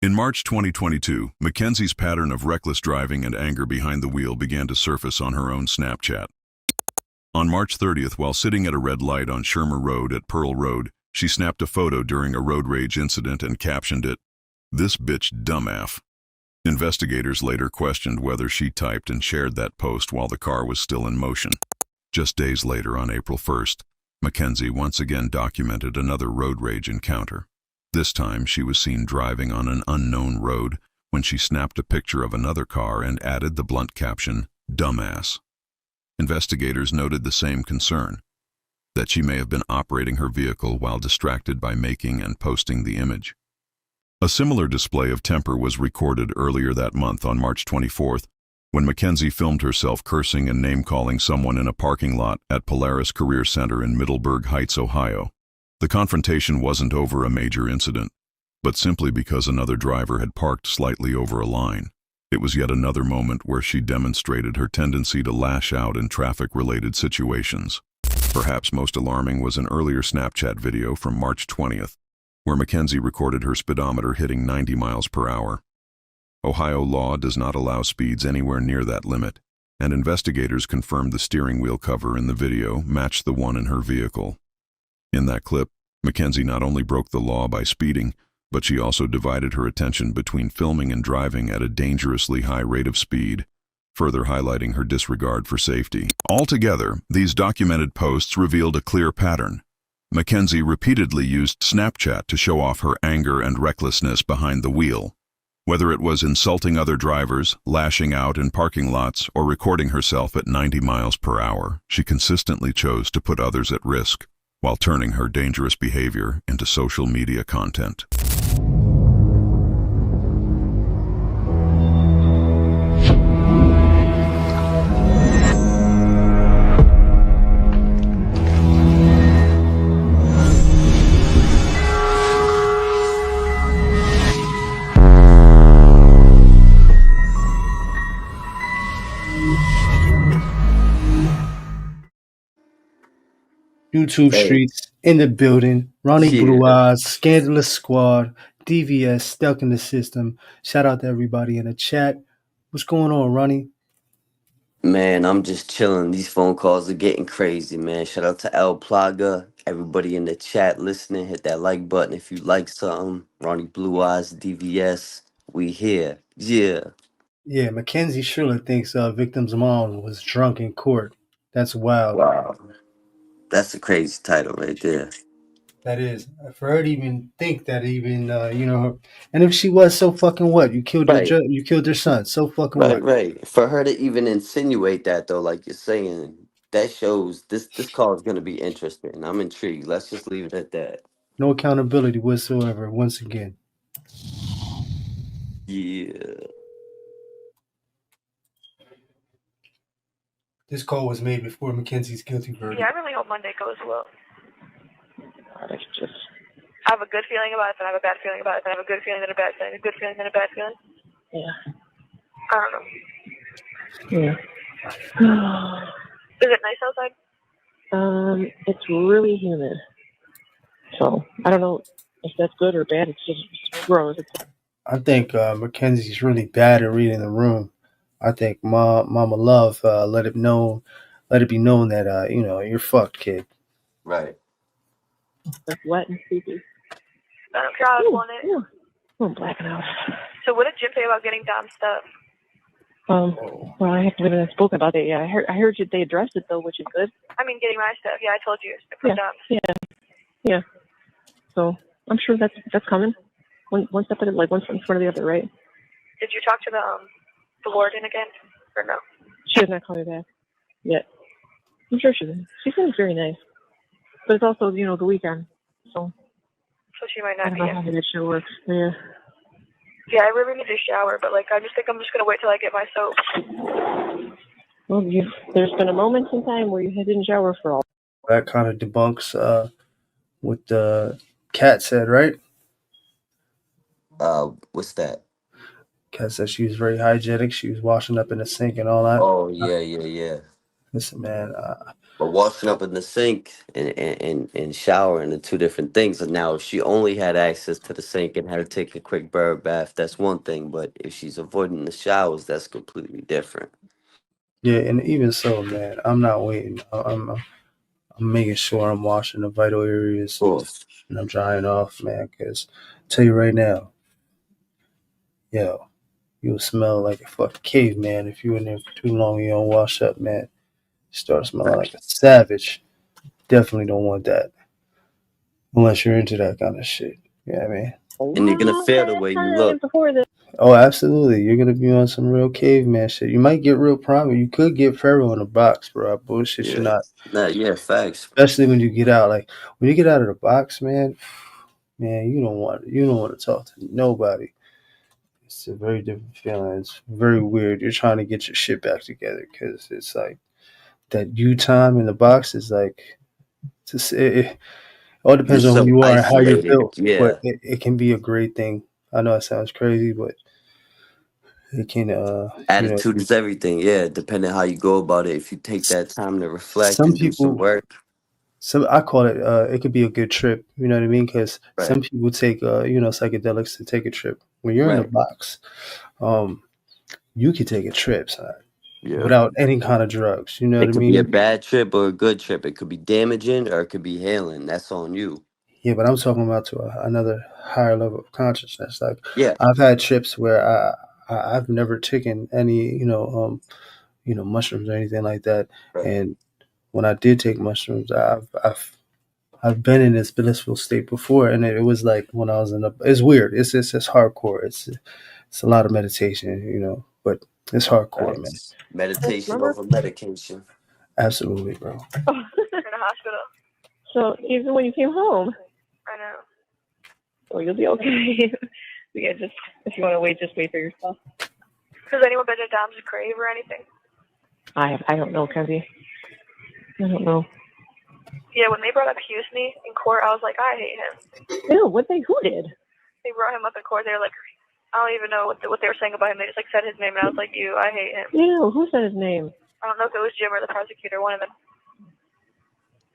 In March 2022, Mackenzie's pattern of reckless driving and anger behind the wheel began to surface on her own Snapchat. On March 30th, while sitting at a red light on Shermer Road at Pearl Road, she snapped a photo during a road rage incident and captioned it, "This bitch dumbass." Investigators later questioned whether she typed and shared that post while the car was still in motion. Just days later, on April 1st, Mackenzie once again documented another road rage encounter. This time, she was seen driving on an unknown road when she snapped a picture of another car and added the blunt caption, "Dumbass." Investigators noted the same concern, that she may have been operating her vehicle while distracted by making and posting the image. A similar display of temper was recorded earlier that month on March 24th, when Mackenzie filmed herself cursing and name-calling someone in a parking lot at Polaris Career Center in Middleburg Heights, Ohio. The confrontation wasn't over a major incident, but simply because another driver had parked slightly over a line. It was yet another moment where she demonstrated her tendency to lash out in traffic-related situations. Perhaps most alarming was an earlier Snapchat video from March 20th, where Mackenzie recorded her speedometer hitting 90 miles per hour. Ohio law does not allow speeds anywhere near that limit, and investigators confirmed the steering wheel cover in the video matched the one in her vehicle. In that clip, Mackenzie not only broke the law by speeding, but she also divided her attention between filming and driving at a dangerously high rate of speed, further highlighting her disregard for safety. Altogether, these documented posts revealed a clear pattern. Mackenzie repeatedly used Snapchat to show off her anger and recklessness behind the wheel. Whether it was insulting other drivers, lashing out in parking lots, or recording herself at 90 miles per hour, she consistently chose to put others at risk, while turning her dangerous behavior into social media content. YouTube Hey, streets in the building. Ronnie yeah, Blue Eyes, Scandalous Squad, DVS stuck in the system. Shout out to everybody in the chat. What's going on, Ronnie? man, I'm just chilling. These phone calls are getting crazy, man. Shout out to El Plaga, everybody in the chat listening. Hit that like button if you like something. Ronnie Blue Eyes, DVS, we here. Yeah. Yeah, Mackenzie Shirley thinks victim's mom was drunk in court. That's wild. Wow. That's a crazy title right there. That is. For her to even think that even and if she was, so fucking what? You killed Right, you killed your son. So fucking right, what? right. For her to even insinuate that though, like you're saying, that shows this call is gonna be interesting. I'm intrigued. Let's just leave it at that. No accountability whatsoever. Once again. Yeah. This call was made before Mackenzie's guilty verdict. Yeah, I really hope Monday goes well. That's just I have a good feeling about it, then I have a bad feeling about it, then I have a good feeling, then a bad feeling, a good feeling, then a bad feeling. yeah. I don't know. Yeah. Is it nice outside? It's really humid. So I don't know if that's good or bad. It's just gross. I think Mackenzie's really bad at reading the room. I think Mama Love let it be known that you're fucked, kid. Right. It's wet and sleepy. I don't care how I want it. Ooh. I'm blacking out. So what did Jim say about getting Dom's stuff? Well, I haven't spoken about it yet. I heard you they addressed it though, which is good. I mean, getting my stuff. Yeah, I told you. From Dom's. Yeah. So I'm sure that's coming. One step at a like one in front of the other, right? Did you talk to the warden again, or no? She has not called me back yet. I'm sure she will. She seems very nice, but it's also the weekend, so She might I not don't be know in. how that shit works. Yeah. Yeah, I really need to shower, but I just think I'm just gonna wait till I get my soap. Well, there's been a moment in time where you didn't shower for all. That kind of debunks what the cat said, right? What's that? Cat said she was very hygienic. She was washing up in the sink and all that. Oh yeah. Listen, man. But washing up in the sink and showering are two different things. And now, if she only had access to the sink and had to take a quick bird bath, that's one thing. But if she's avoiding the showers, that's completely different. Yeah, and even so, man, I'm not waiting. I'm making sure I'm washing the vital Of areas course. and I'm drying off, man. Because tell you right now, yo, you'll smell like a fucking caveman if you in there for too long. You don't wash up, man. You start smelling like a savage. Definitely don't want that unless you're into that kind of shit. You know what I mean? And you're gonna feel the way you look. Before this. Oh, absolutely. You're gonna be on some real caveman shit. You might get real prime. You could get feral in a box, bro. I bullshit you Yeah. not. Nah, yeah, facts. Especially when you get out. Like when you get out of the box, man. Man, you don't want to talk to nobody. It's a very different feeling. It's very weird. You're trying to get your shit back together because it's like that you time in the box is like it all You're depends on who so you are and how you're isolated. built. But Yeah. it can be a great thing. I know it sounds crazy, but it can Attitude is everything. Yeah. Depending how you go about it. If you take that time to reflect some and do some people work. some I call it it could be a good trip. You know what I mean? Because Right. some people take psychedelics to take a trip. When you're in the Right. box, um, you can take a trip, son, Yeah. without any kind of drugs. You know what It I could be a mean? bad trip or a good trip. It could be damaging or it could be healing. That's on you. Yeah, but I'm talking about to another higher level of consciousness. Like Yeah. I've had trips where I've never taken any mushrooms or anything like that, Right. and when I did take mushrooms, I've been in this blissful state before, and it was like when I was in the. It's weird. It's hardcore. It's a lot of meditation, but it's hardcore, man. Facts. Meditation Remember? over medication. Absolutely, bro. Oh. In a hospital. So even when you came home, I know. oh, you'll be okay. Yeah, just if you want to wait, just wait for your stuff. Has anyone been to Dom's grave or anything? I don't know, Kenzie. I don't know. Yeah, when they brought up Husney in court, I was like, I hate him. Ew, who did? They brought him up in court. They were like, I don't even know what they were saying about him. They just like said his name, and I was like, I hate him. Ew, who said his name? I don't know if it was Jim or the prosecutor, one of them.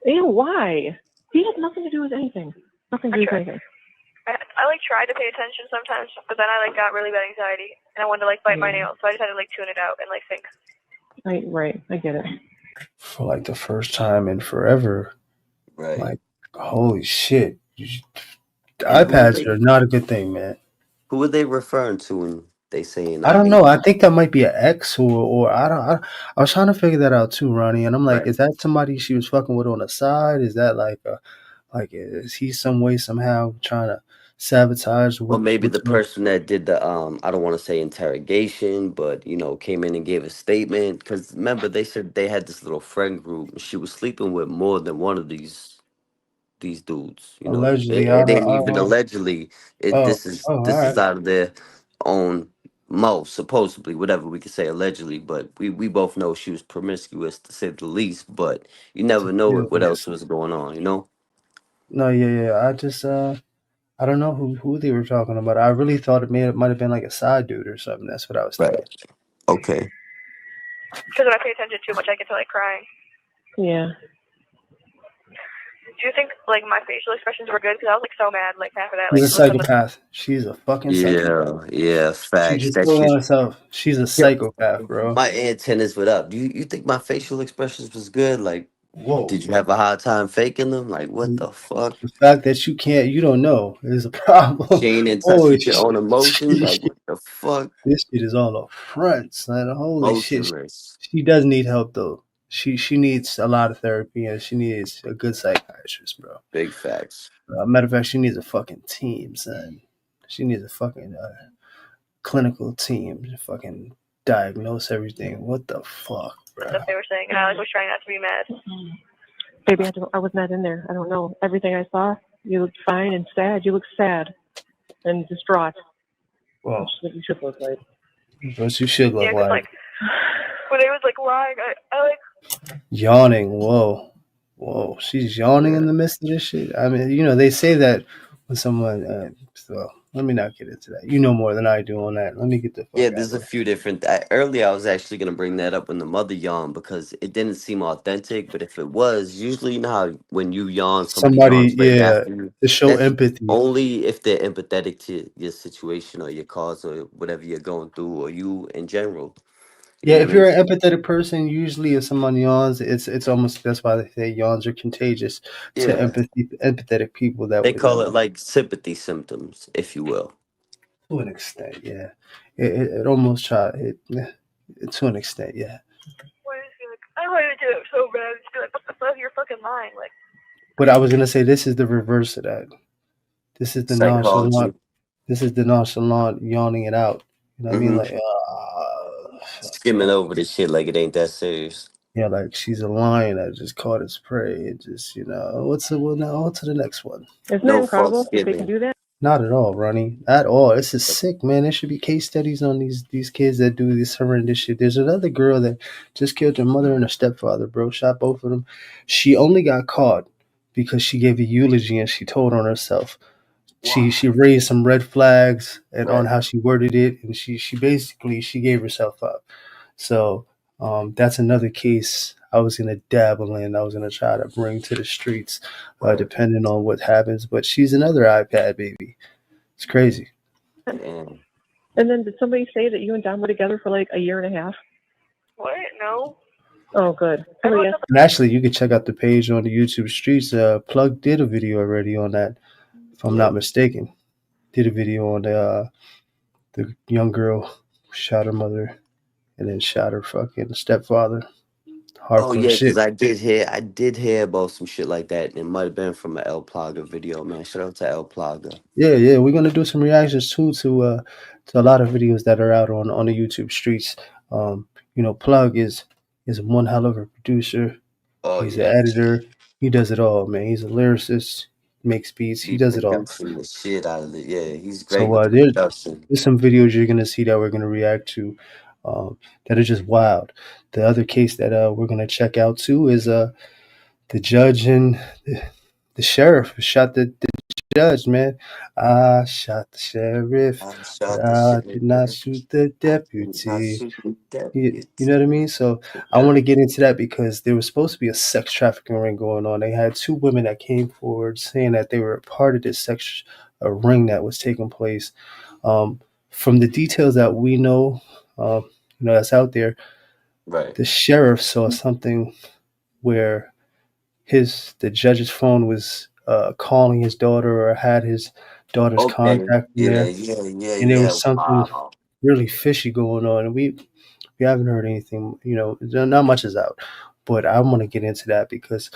Ew, why? He had nothing to do with anything. Nothing to do with anything. I like tried to pay attention sometimes, but then I like got really bad anxiety, and I wanted to like bite my nails, so I just had to like tune it out and like think. Right, I get it. For like the first time in forever, Right. like holy shit, iPads are not a good thing, man. Who are they referring to when they saying? I don't know. I think that might be an ex, or I was trying to figure that out too, Ronnie. And I'm like, Right. is that somebody she was fucking with on the side? Is that like is he some way somehow trying to sabotage Or maybe the what's person that did the I don't want to say interrogation, but came in and gave a statement. Because remember, they said they had this little friend group. And she was sleeping with more than one of these dudes. allegedly? I It don't. ain't even allegedly. Oh, This is all right. out of their own mouth, supposedly. Whatever we could say allegedly, but we both know she was promiscuous to say the least. But you never know what else was going on. No, yeah. I just I don't know who they were talking about. I really thought it might have been like a side dude or something. That's what I was thinking. Right. Okay. Because when I pay attention too much, I get to like crying. Yeah. Do you think like my facial expressions were good? Because I was like so mad, like half of that. She's Like a psychopath. She's a fucking psychopath. Yeah. She Facts. just That told shit. on herself. She's a Yeah. psychopath, bro. My antennas went up. You think my facial expressions was good? Like, Whoa. did you have a hard time faking them? Like, what the fuck? The fact that you don't know is a problem. She ain't in touch Holy with your shit. own emotions. Like, what the fuck? This shit is all up front, son. Holy shit. Motionless. She does need help though. She needs a lot of therapy and she needs a good psychiatrist, bro. Big facts. Matter of fact, she needs a fucking team, son. She needs a fucking clinical team to fucking diagnose everything. What the fuck, bro? Stuff they were saying, and I like was trying not to be mad. Baby, I was not in there. I don't know. Everything I saw, you looked fine and sad. You look sad and distraught. Well, You should look like. what you should look Yeah, because like when they was like lying, I like yawning. Whoa, she's yawning in the midst of this shit. I mean, they say that when someone, well, Let me not get into that. You know more than I do on that. Let me get the Yeah, fuck out of there's a here. few different. Earlier, I was actually gonna bring that up when the mother yawned because it didn't seem authentic. But if it was, usually you know how when you yawn, somebody Somebody, yawns right yeah, after you. to show That's empathy. only if they're empathetic to your situation or your cause or whatever you're going through or you in general. You Yeah, know what if I mean? you're an empathetic person, usually if someone yawns, it's almost that's why they say yawns are contagious to Yeah, empathetic people that they would call it like sympathy symptoms, if you will. to an extent, yeah. It almost try it to an extent, yeah. Why is he like, I want to do it so bad. Just be like, what the fuck? You're fucking lying. Like, But I was gonna say this is the reverse of that. This is the Psychology. nonchalant. This is the nonchalant yawning it out. You know what I mean? Mm-hmm. Like, Skimming over this shit like it ain't that serious. yeah, like she's a lion that just caught its prey. It just, what's the one now? On to the next one. Isn't that No false incredible that they can giving. do that? Not at all, Ronnie. At all. This is sick, man. There should be case studies on these kids that do this horrendous shit. There's another girl that just killed her mother and her stepfather, bro. Shot both of them. She only got caught because she gave a eulogy and she told on herself. She raised some red flags and on Right. how she worded it, and she basically she gave herself up. So that's another case I was gonna dabble in. I was gonna try to bring to the streets, Right. depending on what happens. But she's another iPad baby. It's crazy. Damn. And then did somebody say that you and Dom were together for like a year and a half? what? No. Oh, good. Somebody asked. And actually, you can check out the page on the YouTube streets. Plug did a video already on that, if I'm not Yep. mistaken. Did a video on the young girl who shot her mother and then shot her fucking stepfather. Oh Hardcore yeah, because shit. I did hear about some shit like that, and it might have been from an El Plaga video, man. Shout out to El Plaga. Yeah, yeah. We're gonna do some reactions too to a lot of videos that are out on the YouTube streets. Plug is one hell of a producer. Oh He's an yeah, editor. He does it all, man. He's a lyricist, makes beats. He be does it all. producing the shit out of it. Yeah, he's great So with the production. there's some videos you're gonna see that we're gonna react to that are just wild. The other case that we're gonna check out too is the judge and the sheriff who shot the judge, man. I shot the sheriff, I but shot the I shit. did not shoot the I deputy. shoot the You deputy. know what I mean? So I want to get into that because there was supposed to be a sex trafficking ring going on. They had two women that came forward saying that they were a part of this sex ring that was taking place. Um, from the details that we know, that's out there, Right. the sheriff saw something where the judge's phone was calling his daughter or had his daughter's Okay. contact in Yeah. there, Yeah. Yeah. and there Yeah. was something Wow. really fishy going on, and we haven't heard anything. Not much is out, but I want to get into that because,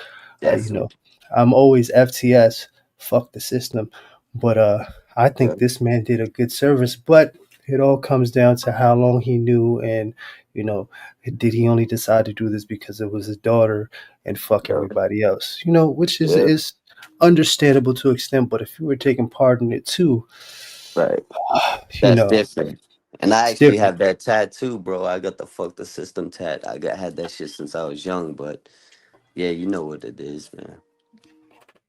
uh, you know, Definitely. I'm always FTS, fuck the system, but I think Good. this man did a good service. But it all comes down to how long he knew, and you know, did he only decide to do this because it was his daughter and fuck Yeah. everybody else? Which is Yeah. is understandable to an extent, but if you were taking part in it too, Right. you That's know, different. And I it's actually different. have that tattoo, bro. I got the fuck the system tat. Had that shit since I was young, but yeah, you know what it is, man.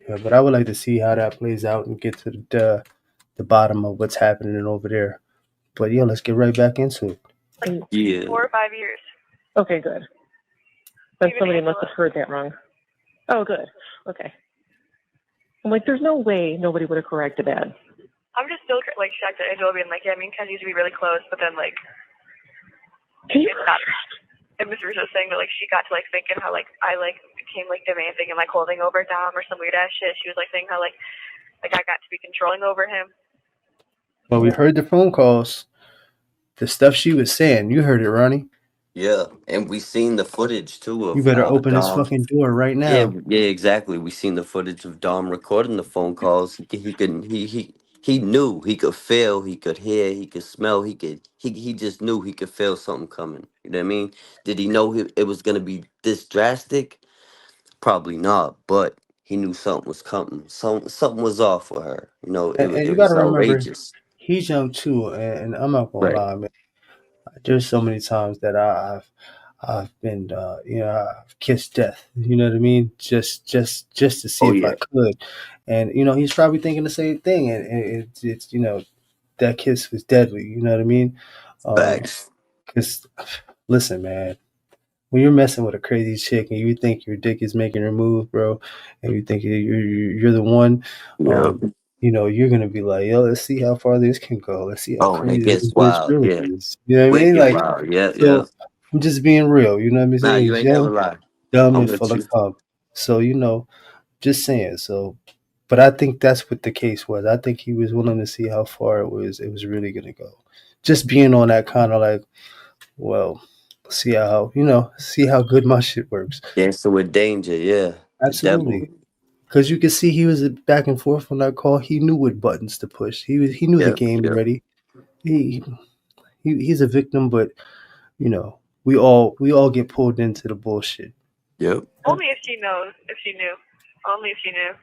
Yeah, but I would like to see how that plays out and get to the bottom of what's happening over there. But yeah, let's get right back into it. Yeah. 4 or 5 years. Okay, good. Then Even somebody must Angela. have heard that wrong. Oh, good. Okay. I'm like, there's no way nobody would have corrected that. I'm just still like shocked at Angela being like, yeah, me and Ken used to be really close, but then like Can you? it's not. And Miss Russo saying that like she got to like thinking how like I like became like demanding and like holding over Dom or some weird ass shit. She was like saying how like I got to be controlling over him. But we heard the phone calls, the stuff she was saying. You heard it, Ronnie. Yeah. And we seen the footage too You of better open this Dom. fucking door right Yeah, now. yeah, exactly. We seen the footage of Dom recording the phone calls. He could he knew he could feel, he could hear, he could smell, he just knew he could feel something coming. You know what I mean? Did he know it was gonna be this drastic? Probably not, but he knew something was coming. Something was off for her. And you It got was to remember, outrageous. he's young too, and I'm not gonna Right. lie, man. There's so many times that I've been, I've kissed death. You know what I mean? Just to see Oh if I yeah. could. And he's probably thinking the same thing. And it's that kiss was deadly. You know what I mean? Facts. Because listen, man, when you're messing with a crazy chick and you think your dick is making her move, bro, and you think you're the one, Yeah. you're gonna be like, yo, let's see how far this can go. Let's see how Oh, and it crazy gets this bitch wild. really Yeah. is. You know what I mean? Wicked Like, wild. Yeah, yeah. so I'm just being real. You know what I'm Nah, saying? you He's ain't never young, lie. dumb, I'm and with full of you. cum. So just saying. So, but I think that's what the case was. I think he was willing to see how far it was really gonna go. Just being on that kind of like, well, see how good my shit works. Dancing with danger. Yeah. The devil. Absolutely. Because you could see he was back and forth on that call. He knew what buttons to push. He knew the Yep. game Yep. already. He, he's a victim, but we all get pulled into the bullshit. Yep. Only if she knows, if she knew. Only if she knew.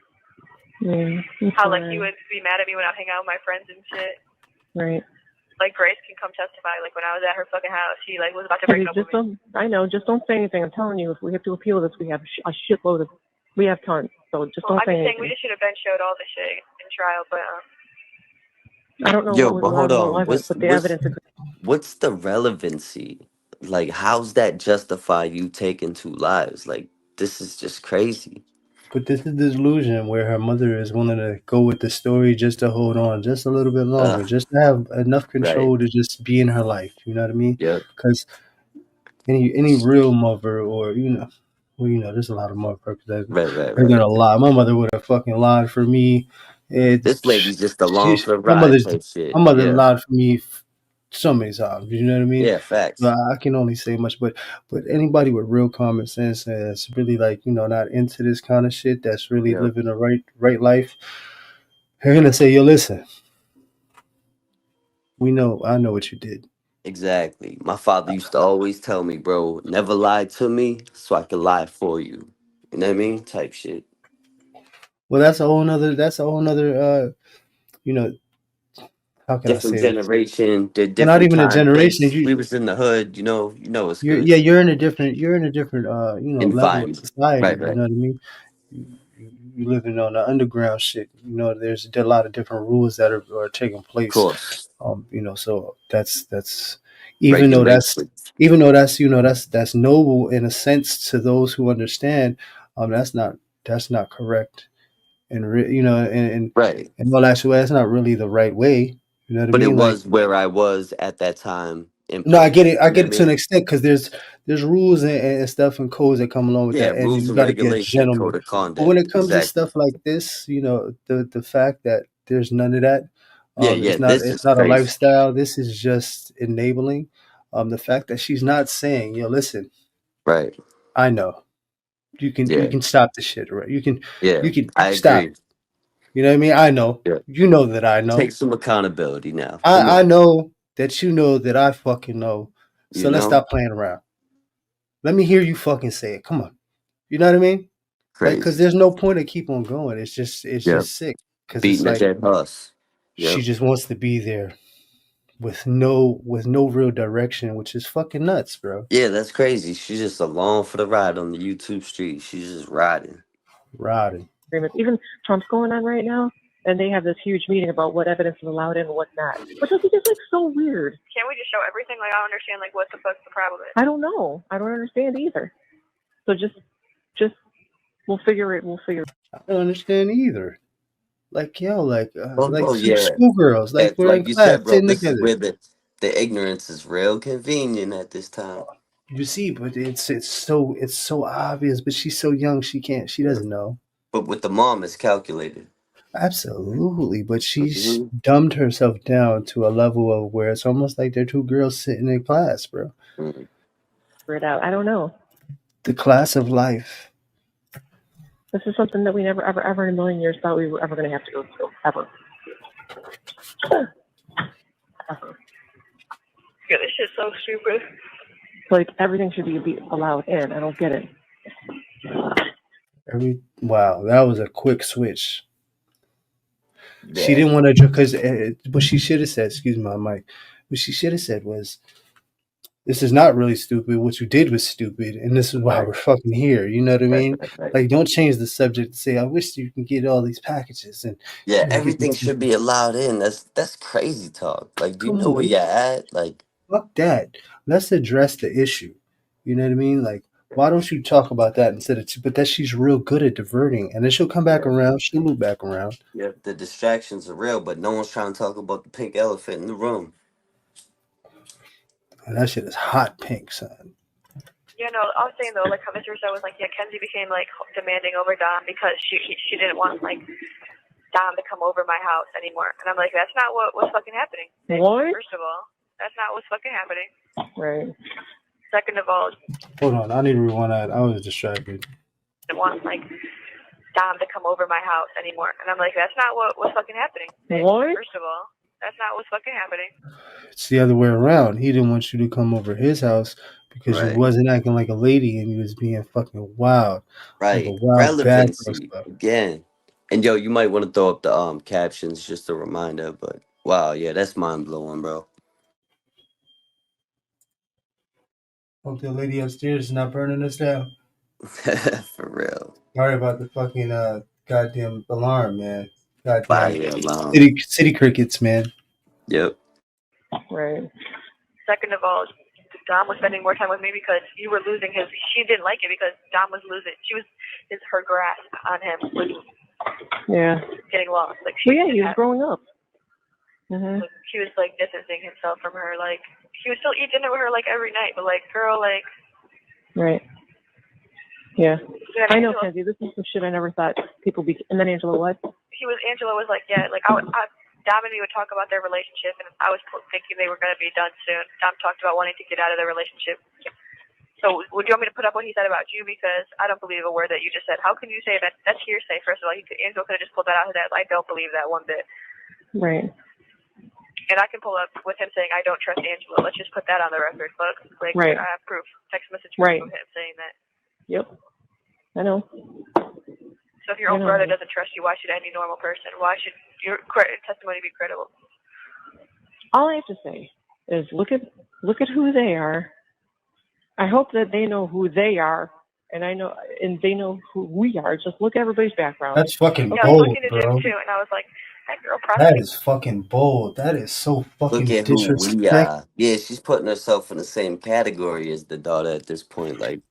Yeah. How like he would be mad at me when I hang out with my friends and shit. Right. Like Grace can come testify. Like when I was at her fucking house, she like was about to break up with me. I know. Just don't say anything. I'm telling you, if we have to appeal this, we have a shitload of. We have tons. So just don't say I'm just saying anything. we just should have been showed all the shit in trial, but I don't know Yo, what was but hold allowed and what on. wasn't, but the evidence. What's the relevancy? Like, how's that justify you taking two lives? Like, this is just crazy. But this is the delusion where her mother is willing to go with the story just to hold on just a little bit longer, Ugh. just to have enough Right. control to just be in her life. You know what I mean? Yep. Because any real mother, or there's a lot of motherfuckers that Right. Right. are Right. gonna lie. My mother would have fucking lied for me. This lady's just along for the My ride type shit. my mother Yeah. lied for me so many times. You know what I mean? Yeah. Facts. But I can only say much. But anybody with real common sense that's really like not into this kind of shit, that's really Yeah. living a right life, they're gonna say, "Yo, listen, I know what you did." Exactly. My father used to always tell me, bro, never lie to me so I can lie for you. You know what I mean? Type shit. Well, that's a whole nother. That's a whole nother. You know, how can I Different say this? generation, did Well, not different even a time, generation. place. We was in the hood, it's You're good. yeah, you're in a different level of Environment. society. Right, You right. know what I mean? You living on the underground shit. There's a lot of different rules that are taking Of place. course. So that's even though that's Regulations. even though that's that's noble in a sense to those who understand. That's not correct, and Right. in all actuality, that's not really the right way. You know what I But it mean? Like, was where I was at that time in no, I get place. it. I You know get what I it to an mean? extent because there's rules and stuff and codes that come along with Yeah, that, and rules you and got to be a regulation, code gentleman. of But when conduct. it comes to Exactly. stuff like this, the fact that there's none of that, Yeah, it's yeah. not This it's is not a crazy. lifestyle. This is just enabling. The fact that she's not saying, "Yo, listen, Right. I know you Yeah. can stop the shit, right? Yeah. You can I stop agree. it." You know what I mean? I know. Yeah. You know that I Take know. some accountability now. Come I on. know that you know that I fucking know. You So let's know? stop playing around. Let me hear you fucking say it. Come on. You know what I mean? Like, because Crazy. there's no point to keep on going. It's Yeah. just sick. Because it's Beating a like dead horse. she Yep. just wants to be there with no real direction, which is fucking nuts, bro. Yeah, that's crazy. She's just along for the ride on the YouTube street. She's just riding. Riding. Even Trump's going on right now, and they have this huge meeting about what evidence is allowed in and what's not. Which I think is like so weird. can't we just show everything? Like I don't understand like what the fuck's the problem is. I don't know. I don't understand either. So just we'll figure it. I don't understand either. Like, yo, like Oh two yeah. schoolgirls, like we're in Like you class said, bro, sitting this is together. where the ignorance is real convenient at this time. You see, but it's so obvious. But she's so young, she Yeah. doesn't know. But with the mom, it's calculated. Absolutely, but she's Hmm. dumbed herself down to a level of where it's almost like they're two girls sitting in class, bro. Hmm. Figure it out. I don't know. The class of life. This is something that we never, ever, ever in a million years thought we were ever going to have to go through. Ever. Ever. Yeah, this shit's so stupid. Like everything should be allowed in. I don't get it. Wow, that was a quick switch. She Yeah. didn't want to because what she should have said. Excuse my mic. What she should have said was, this is not really stupid. What you did was stupid, and this is why Right. we're fucking here. You know what I Right. mean? Right. Like, don't change the subject to say, I wish you can get all these packages and Yeah, you can get everything this. should be allowed in. That's crazy talk. Like, do you Come know where on, you're at? Like, fuck that. Let's address the issue. You know what I mean? Like, why don't you talk about that instead of? But that she's real good at diverting, and then she'll come back yeah, around. She'll loop back around, yeah, the distractions are real, but no one's trying to talk about the pink elephant in the room. and that shit is hot pink, son. You know, I was saying though, like how Mr. Rousseau was like, yeah, Kenzie became like demanding over Dom because she didn't want like Dom to come over my house anymore, and I'm like, that's not what was fucking happening. What? First of all, that's not what's fucking happening. Right. Second of all, Hold on, I need to rewind that. I was distracted. didn't want like Dom to come over my house anymore, and I'm like, that's not what was fucking happening. What? First of all, that's not what's fucking happening. It's the other way around. He didn't want you to come over his house because you Right. wasn't acting like a lady and you was being fucking wild, like a Right. wild bad girl Relevancy stuff. again. And yo, you might want to throw up the captions, just a reminder. But wow, yeah, that's mind blowing, bro. Hope the lady upstairs is not burning us down. For real. Sorry about the fucking goddamn alarm, man. Goddamn Fire alarm. city crickets, man. Yep. Right. Second of all, Dom was spending more time with me because you were losing his. She didn't like it because Dom was losing. Her grasp on him was Yeah. getting lost. Like Well, yeah, he was growing up. Mm-hmm. he was like distancing himself from her. Like he would still eat dinner with her like every night, but like girl, like. Right. Yeah. I know, Angela, Kenzie. This is some shit I never thought people be. And then Angela, what? Angela was like, yeah, like Dom and me would talk about their relationship, and I was thinking they were going to be done soon. Dom talked about wanting to get out of their relationship. So would you want me to put up what he said about you? Because I don't believe a word that you just said. How can you say that? That's hearsay, first of all. Angela could have just pulled that out of his ass. I don't believe that one bit. Right. And I can pull up with him saying, I don't trust Angela. Let's just put that on the record. Look, like, Right. I have proof. Text message proof Right. of him saying that. Yep. I know. So if your own brother doesn't trust you, why should any normal person? Why should your testimony be credible? All I have to say is look at who they are. I hope that they know who they are, and they know who we are. Just look at everybody's background. That's fucking Yeah, I was bold, looking at bro. him too, and I was like, that girl That probably. is fucking bold. That is so fucking Look at who we disrespect. are. Yeah, she's putting herself in the same category as the daughter at this point. Like,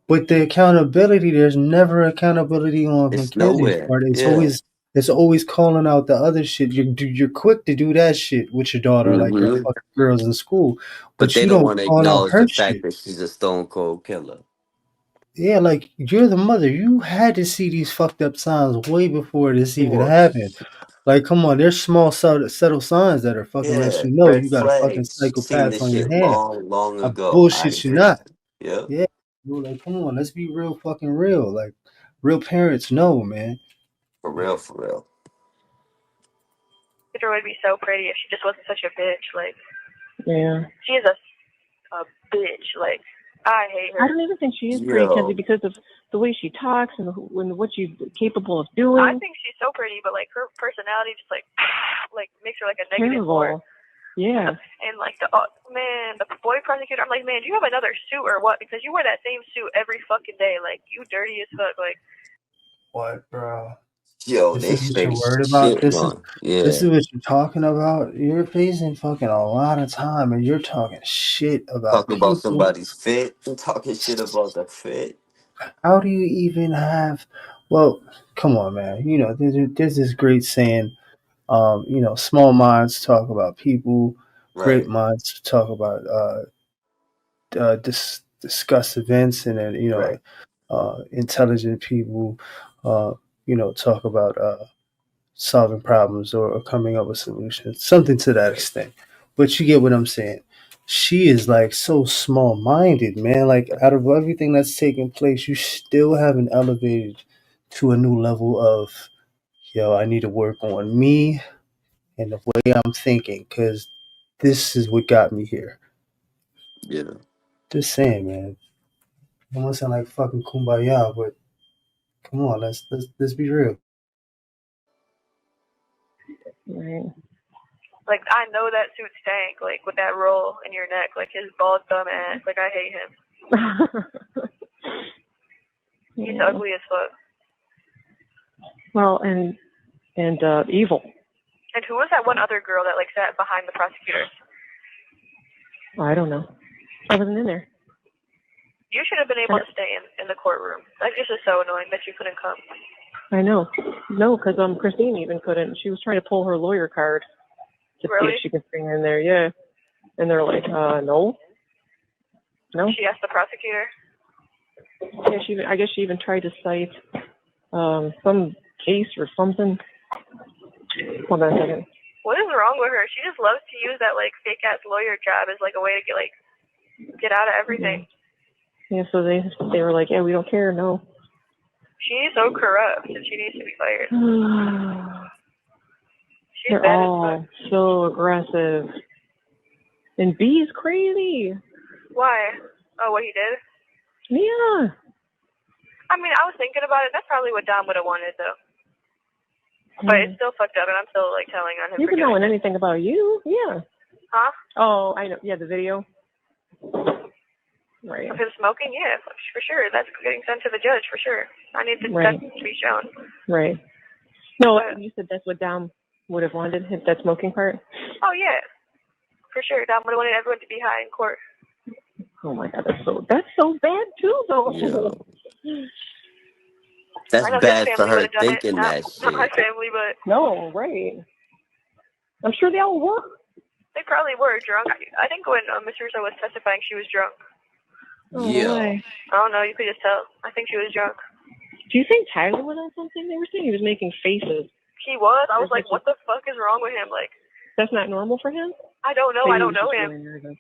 But the accountability, there's never accountability on it's Mackenzie's nowhere. part. Yeah. It's always calling out the other shit. You're quick to do that shit with your daughter, like your Mm-hmm. fucking girls in school, But but they you don't don't want to call out acknowledge her the fact shit. that she's a stone cold killer. Yeah, like you're the mother. You had to see these fucked up signs way before this Of even happened. course. Like, come on, there's small subtle signs that are fucking let Yeah. you know Red you got a fucking flags. She's seen psychopath this on your shit hands. long, long I ago. I bullshit you agree. not. Yep. Yeah, dude, like, come on, let's be real fucking real. Like, real parents know, man. For real, for real. It would be so pretty if she just wasn't such a bitch. Like, Yeah. she is a bitch. Like, I hate her. I don't even think she is pretty, Yo. Kenzie, because of the way she talks and what she's capable of doing. I think she's so pretty, but like her personality just like makes her like a negative whore. Terrible. Yeah. And like the boy prosecutor, I'm like, man, do you have another suit or what? Because you wear that same suit every fucking day. Like, you dirty as fuck. Like, What, bro? Yo, This they is what you're straight worried about. shit, This is man. Yeah. what you're talking about. You're facing fucking a lot of time, and you're talking shit about Talking about people. somebody's fit and talking shit about the fit. How do you even have? Well, come on, man. You know, there's this great saying. You know, small minds talk about people. Great Right. minds talk about discuss events, and then Right. intelligent people, uh, talk about solving problems or coming up with solutions, something to that extent. But you get what I'm saying. She is like so small minded, man. Like out of everything that's taking place, you still haven't elevated to a new level of, yo, I need to work on me and the way I'm thinking, because this is what got me here. Yeah. Just saying, man. I don't sound like fucking kumbaya, but come on, let's be real. Right. Like, I know that suit stank, like, with that roll in your neck, like, his bald thumb ass. Like, I hate him. He's ugly as fuck. Well, and evil. And who was that one other girl that, like, sat behind the prosecutor? I don't know. I wasn't in there. You should have been able to stay in the courtroom. That just is so annoying that you couldn't come. I know. No, because Christine even couldn't. She was trying to pull her lawyer card to see if she could bring her in there. Yeah. And they're like, no. No. She asked the prosecutor. Yeah, I guess she even tried to cite some case or something. Hold on a second. What is wrong with her? She just loves to use that like fake ass lawyer job as like a way to get out of everything. Yeah, so they were like, yeah, we don't care, no. She's so corrupt and she needs to be fired. She's They're all so aggressive. And B's crazy. Why? Oh, what he did? Yeah. I mean, I was thinking about it. That's probably what Dom would have wanted, though. But it's still fucked up, and I'm still, like, telling on him. You can know anything about you. Yeah. Huh? Oh, I know. Yeah, the video. Right. Of him smoking? Yeah, for sure. That's getting sent to the judge, for sure. I need that to be shown. Right. No, you said that's what Dom would have wanted, that smoking part? Oh, yeah. For sure. Dom would have wanted everyone to be high in court. Oh, my God. That's so bad, too, though. Yeah. That's bad for her thinking that shit. Not my family, but... No, right. I'm sure they all were. They probably were drunk. I think when Miss Russo was testifying, she was drunk. Oh, yeah. I don't know. You could just tell. I think she was drunk. Do you think Tyler was on something? They were saying he was making faces. He was? I was like, what the fuck is wrong with him? Like, that's not normal for him? I don't know. Maybe I don't know him. Really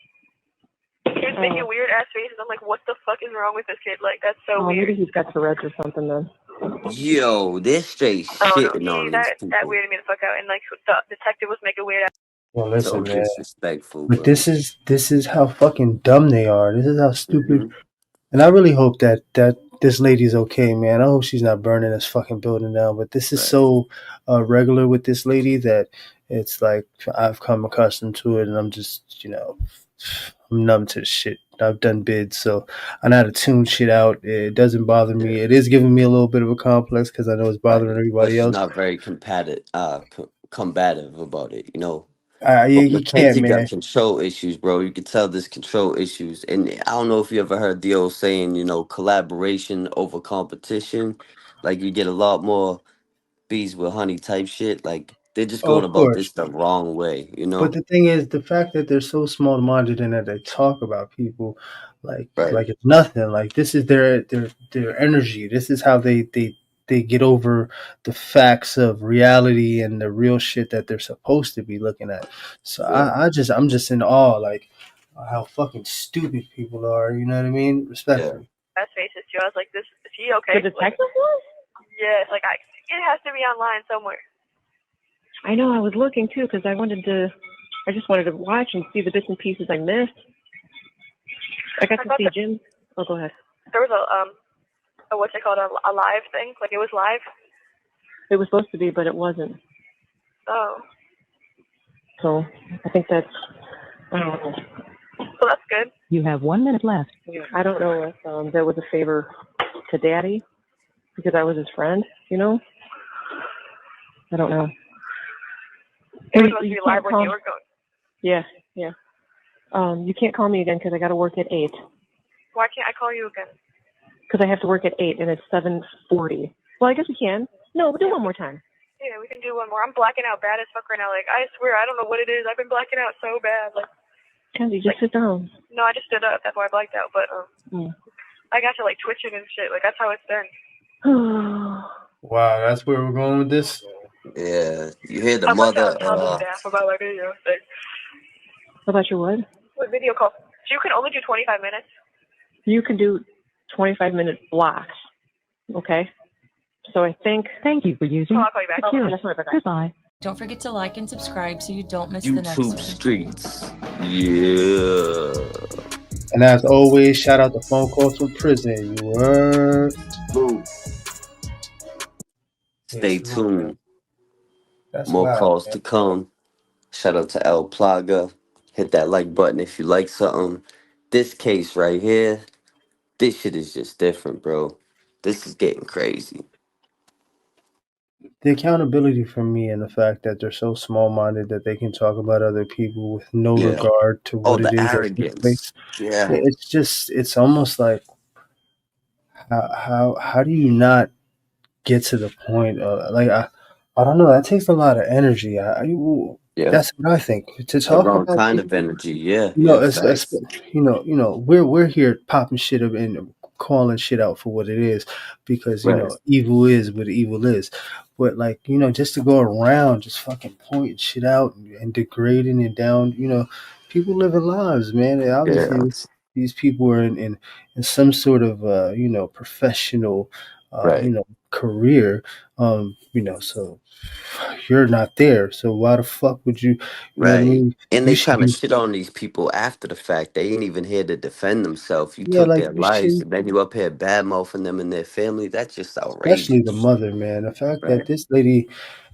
he was making weird ass faces. I'm like, what the fuck is wrong with this kid? Like, that's so weird. Maybe he's got Tourette's or something then. Yo, they're straight shitting on these people. That weirded me the fuck out. And like, the detective was making weird ass. Well, listen, So man. disrespectful. But bro. this is how fucking dumb they are. This is how stupid. And I really hope that this lady's okay, man. I hope she's not burning this fucking building down. But this is so regular with this lady that it's like I've come accustomed to it, and I'm just, I'm numb to the shit. I've done bids, so I know how to tune shit out. It doesn't bother me. It is giving me a little bit of a complex because I know it's bothering everybody else. She's not very combative about it, You Mackenzie can't, man. got control issues, bro. You can tell there's control issues. And I don't know if you ever heard the old saying, collaboration over competition. Like, you get a lot more bees with honey type shit. Like, they're just going about this the wrong way, But the thing is, the fact that they're so small-minded and that they talk about people like it's nothing. Like, this is their energy. This is how they get over the facts of reality and the real shit that they're supposed to be looking at. So I'm just in awe, like how fucking stupid people are. You know what I mean? Respectfully. That's faces too. I was like, is he okay? The detective was? Yes. Like, it has to be online somewhere. I know. I was looking too because I just wanted to watch and see the bits and pieces I missed. I got to see Jim. Oh, go ahead. There was a what's it called, a live thing? Like, it was live? It was supposed to be, but it wasn't. Oh. So I think I don't know. So that's good. You have 1 minute left. Yeah, I don't know if that was a favor to Daddy because I was his friend, I don't know. It was supposed to be live when you were going. Yeah. You can't call me again because I got to work at 8. Why can't I call you again? Because I have to work at 8 and it's 7:40. Well, I guess we can. No, we'll do one more time. Yeah, we can do one more. I'm blacking out bad as fuck right now. Like, I swear, I don't know what it is. I've been blacking out so bad. Like, Kenzie, just sit down. No, I just stood up. That's why I blacked out. But I got to like twitching and shit. Like, that's how it's been. Wow, that's where we're going with this? Yeah, you hear the mother. Staff about my video thing. About your what? What video call? So you can only do 25 minutes? You can do 25-minute blocks. Okay? So I think... Thank you for using... I'll call you back. Goodbye. Don't forget to like and subscribe so you don't miss the next one. YouTube streets. Yeah. And as always, shout out to Phone Calls from Prison. You heard? Stay tuned. That's More loud, calls man. to come. Shout out to El Plaga. Hit that like button if you like something. This case right here, this shit is just different, bro. This is getting crazy. The accountability for me and the fact that they're so small minded that they can talk about other people with no Yeah. regard to Oh, what it the is that took arrogance. place. Yeah. It's just, it's almost like, how do you not get to the point of, like, I don't know, that takes a lot of energy. Yeah. That's what I think, to The talk wrong about kind of people. energy. Yeah. You know, Yeah. it's Facts. we're here popping shit up and calling shit out for what it is, because Right. evil is what evil is. But, like, just to go around just fucking pointing shit out and degrading it down, people living lives, man. And obviously, Yeah. these people are in some sort of professional Right. career, so you're not there. So why the fuck would you? You know what I Right. mean? And You they should trying to be. shit on these people after the fact. They ain't even here to defend themselves. You Yeah, took like, their you lives, should, and then you up here bad mouthing them and their family. That's just especially the outrageous. mother, man. The fact that Right. this lady,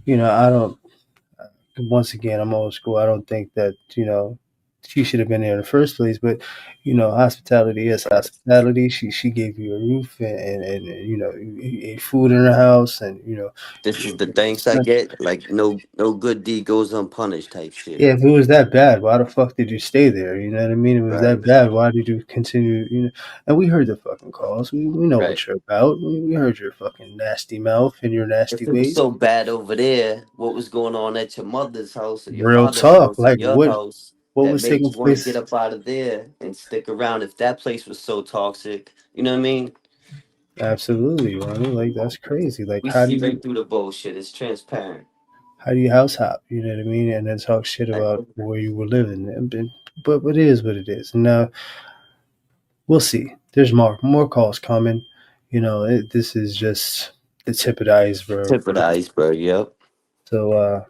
I don't. Once again, I'm old school. I don't think that she should have been there in the first place. But hospitality is Right. hospitality. She gave you a roof, and you ate food in her house, and This is the thanks I get. Like no good deed goes unpunished type shit. yeah. If it was that bad, why the fuck did you stay there? You know what I mean? If it was that Right. bad, why did you continue? And we heard the fucking calls. We know Right. what you're about. We heard your fucking nasty mouth and your nasty If it was ways. so bad over there, what was going on at your mother's house or your Real father's talk. house or Like, your house what that was made taking you want to get place? up out of there and stick around if that place was so toxic? You know what I mean? Absolutely, Ronnie. Like, that's crazy. Like, We see right through the bullshit. It's transparent. how do you house hop? You know what I mean? And then talk shit Like, about where you were living. But it is what it is. And now we'll see. There's more calls coming. This is just the tip of the iceberg. tip of the iceberg, yep. So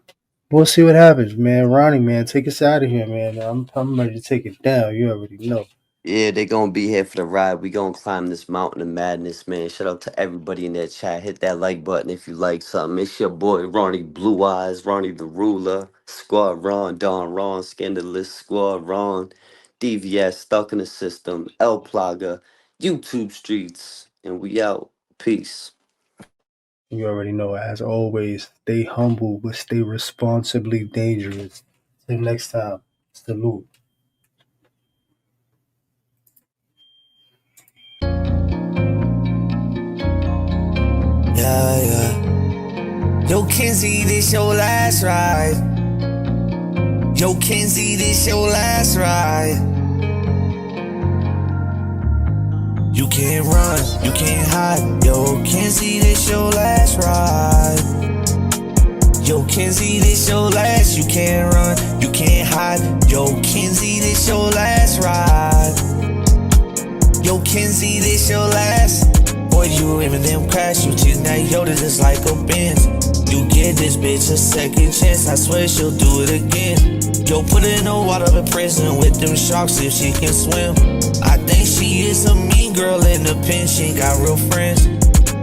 we'll see what happens, man. Ronnie, man, take us out of here, man. I'm ready to take it down. You already know. Yeah, they gonna be here for the ride. We gonna climb this mountain of madness, man. Shout out to everybody in that chat. Hit that like button if you like something. It's your boy Ronnie Blue Eyes, Ronnie the Ruler, Squad Ron, Don Ron, Scandalous Squad Ron, DVS, Stuck in the System, El Plaga, YouTube Streets, and we out. Peace. You already know. As always, stay humble, but stay responsibly dangerous. Till next time. Salute. Yeah, yeah. Yo, Kenzie, this your last ride. Yo, Kenzie, this your last ride. You can't run, you can't hide. Yo, Kenzie, this your last ride. Yo, Kenzie, this your last. You can't run, you can't hide. Yo, Kenzie, this your last ride. Yo, Kenzie, this your last. Boy, you even them crash. You treat that Yoda just like a Benz. You give this bitch a second chance. I swear she'll do it again. Yo, put her in the water in prison with them sharks if she can swim. I think she is a mean girl in the pen. She ain't got real friends.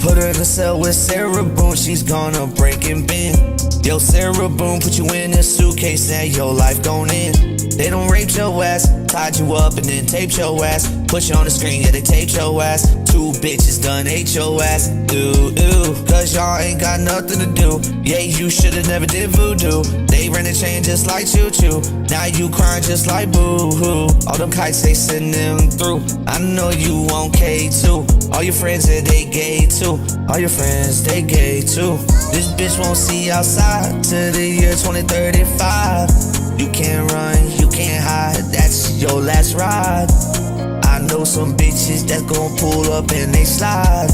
Put her in the cell with Sarah Boone. She's gonna break and bend. Yo, Sarah Boone, put you in a suitcase. Now your life gon' end. They don't rape your ass, tied you up and then taped your ass. Put you on the screen, yeah, they taped your ass. Two bitches done ate your ass. Ooh, ooh, cause y'all ain't got nothing to do. Yeah, you should've never did voodoo. They ran the chain just like choo-choo. Now you crying just like boo-hoo. All them kites, they send them through. I know you want K2. All your friends said they gay too. All your friends, they gay too. This bitch won't see outside till the year 2035. You can't run, you can't hide, that's your last ride. I know some bitches that's gon' pull up and they slide.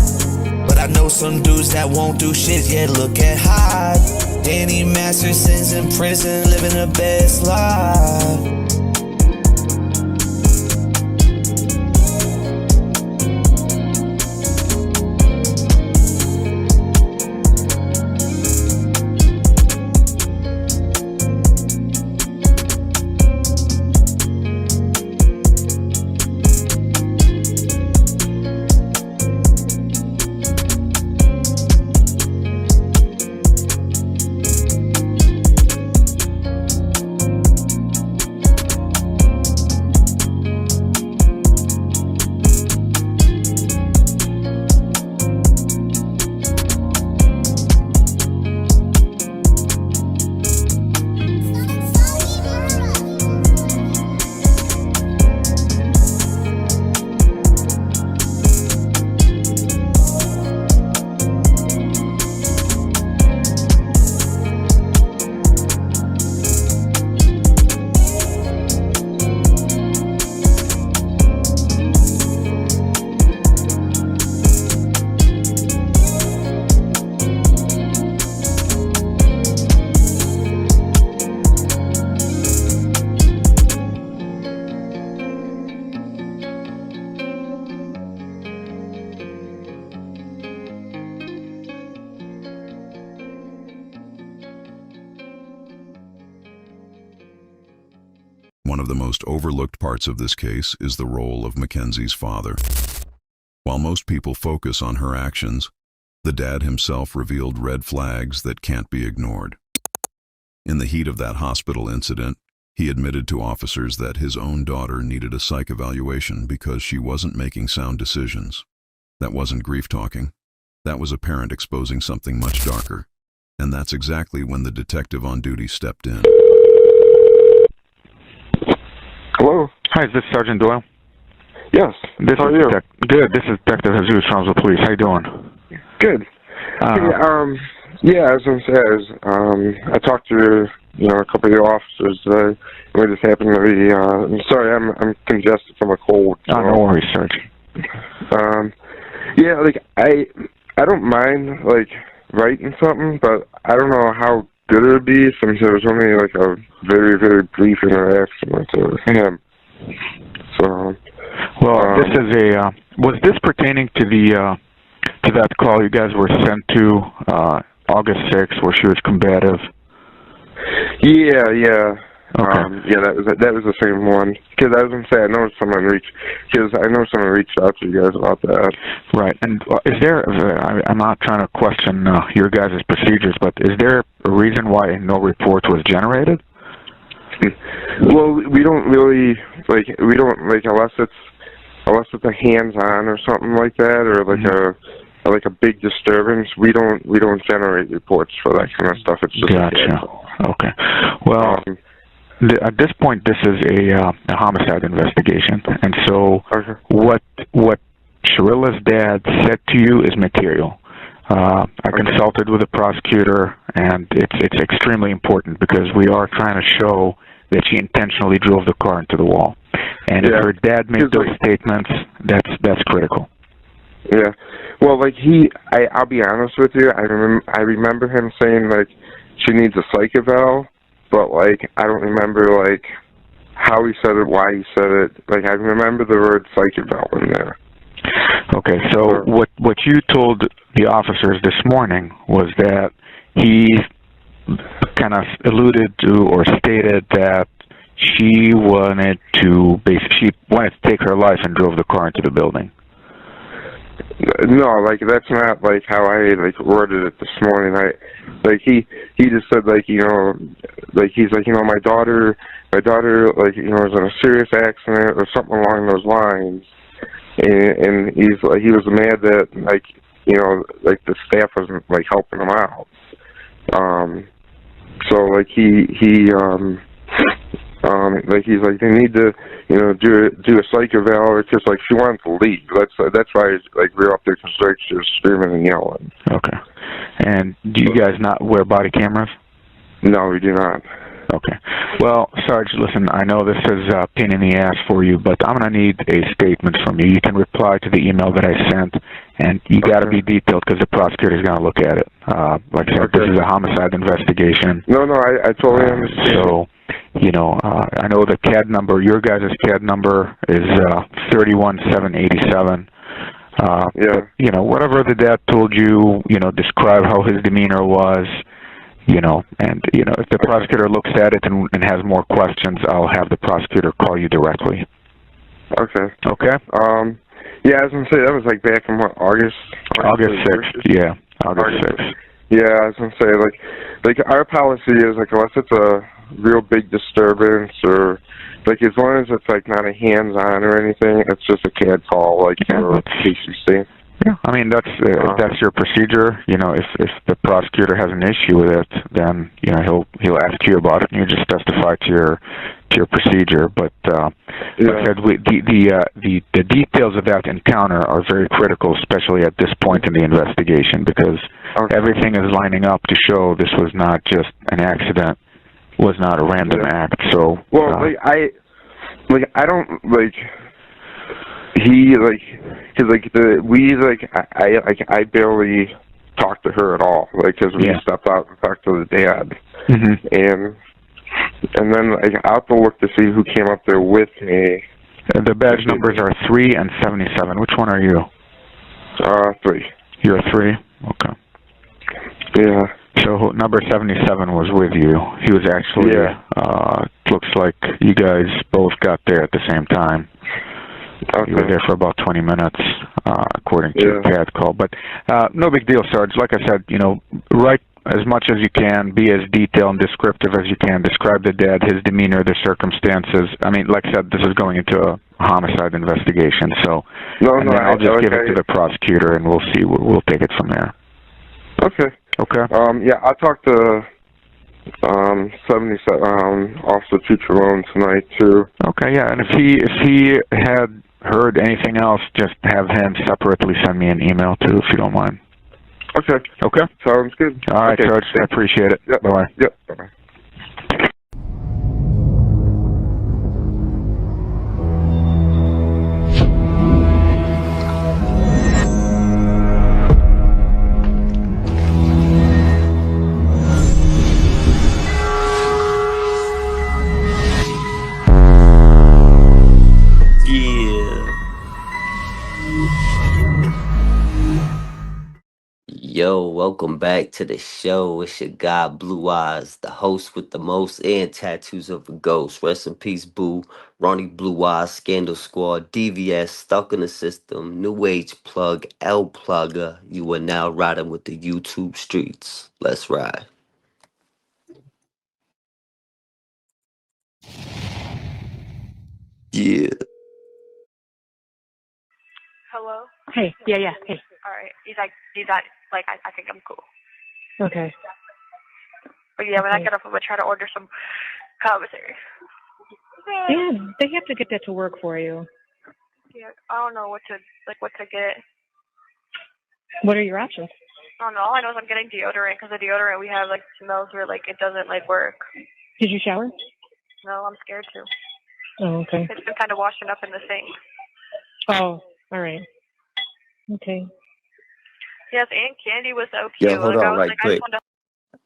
But I know some dudes that won't do shit, yet look at hide. Danny Masterson's in prison, living the best life. of the most overlooked parts of this case is the role of Mackenzie's father. While most people focus on her actions, the dad himself revealed red flags that can't be ignored. In the heat of that hospital incident, he admitted to officers that his own daughter needed a psych evaluation because she wasn't making sound decisions. That wasn't grief talking. That was a parent exposing something much darker. And that's exactly when the detective on duty stepped in. Hello? Hi, is this Sergeant Doyle? Yes. How are you? Good. This is Detective Jesus from the police. How you doing? Good. Yeah, as I said, I talked to a couple of your officers today. We just happened to be. I'm sorry, I'm congested from a cold. So. Oh, no worries, Sergeant. Yeah, like I don't mind like writing something, but I don't know how good it would be since there was only like a very, very brief interaction with him. So. Well, this is was this pertaining to the to that call you guys were sent to August 6th, where she was combative? Yeah, yeah. Okay. Yeah, that was the same one. Because I was gonna say I know someone reached out to you guys about that. Right. And is there? I'm not trying to question your guys' procedures, but is there a reason why no report was generated? Well, we don't unless it's a hands-on or something like that, or like a big disturbance. We don't generate reports for that kind of stuff. It's just gotcha. Okay. Well, at this point, this is a homicide investigation, and so what Shirilla's dad said to you is material. I consulted with the prosecutor, and it's extremely important because we are trying to show that she intentionally drove the car into the wall. And if her dad made those statements, that's critical. Yeah. Well, like I'll be honest with you. I remember him saying like she needs a psych eval, but like I don't remember like how he said it, why he said it. Like I remember the word psych eval in there. Okay. So what you told the officers this morning was that he kind of alluded to or stated that she wanted to take her life and drove the car into the building. No, like that's not like how I like worded it this morning. He just said like he's like my daughter like was in a serious accident or something along those lines, and he was mad that like the staff wasn't like helping him out. So like he's like they need to do a psych eval because like she wanted to leave. That's why like we were up there because like she was screaming and yelling. Okay. And do you guys not wear body cameras? No, we do not. Okay. Well, Sarge, listen, I know this is a pain in the ass for you, but I'm going to need a statement from you. You can reply to the email that I sent, and you got to be detailed because the prosecutor is going to look at it. Like I said, this is a homicide investigation. No, I totally understand. So, I know the CAD number, your guys' CAD number is 31787. Yeah. Whatever the dad told you, describe how his demeanor was, and, if the prosecutor looks at it and has more questions, I'll have the prosecutor call you directly. Okay. Okay? Yeah, I was going to say, that was like back in August 6th, yeah. August 6th. Yeah, I was going to say, like our policy is, like, unless it's a real big disturbance or, like, as long as it's, like, not a hands-on or anything, it's just a CAD call, like, for PCC. Yeah, I mean, that's your procedure. If the prosecutor has an issue with it, then, he'll ask you about it, and you just testify to your procedure. But, like I said, the details of that encounter are very critical, especially at this point in the investigation, because everything is lining up to show this was not just an accident, was not a random act. So, I don't like. He I barely talked to her at all, like, because we stepped out and talked to the dad, and then like I have to look to see who came up there with me. The badge numbers are 3 and 77. Which one are you? 3. You're 3. Okay. Yeah. So number 77 was with you. He was actually, looks like you guys both got there at the same time. Okay. You were there for about 20 minutes, according to your CAD call. But no big deal, Sarge. Like I said, write as much as you can, be as detailed and descriptive as you can. Describe the dad, his demeanor, the circumstances. I mean, like I said, this is going into a homicide investigation. So I'll just give it to the prosecutor, and we'll see. We'll take it from there. Okay. Okay. I talked to 77 Officer Tuccione tonight too. Okay, yeah, and if he had heard anything else, just have him separately send me an email too, if you don't mind. Okay. Okay. Sounds good. All right, George. I appreciate it. Yep. Bye-bye. Yep. Bye-bye. Yo, welcome back to the show. It's your guy, Blue Eyes, the host with the most and tattoos of a ghost. Rest in peace, Boo. Ronnie Blue Eyes, Scandal Squad, DVS, Stuck in the System, New Age Plug, L Plugger. You are now riding with the YouTube streets. Let's ride. Yeah. Hello? Hey, yeah, hey. Alright. He's not, like, I think I'm cool. Okay. But yeah, when I get off, I'm going to try to order some commissary. Yeah, they have to get that to work for you. Yeah, I don't know what to get. What are your options? I don't know. All I know is I'm getting deodorant, because the deodorant we have, like, smells where, like, it doesn't, like, work. Did you shower? No, I'm scared to. Oh, okay. It's been kind of washing up in the sink. Oh, all right. Okay. Yes, and Candy was so cute. Yo, hold on right quick.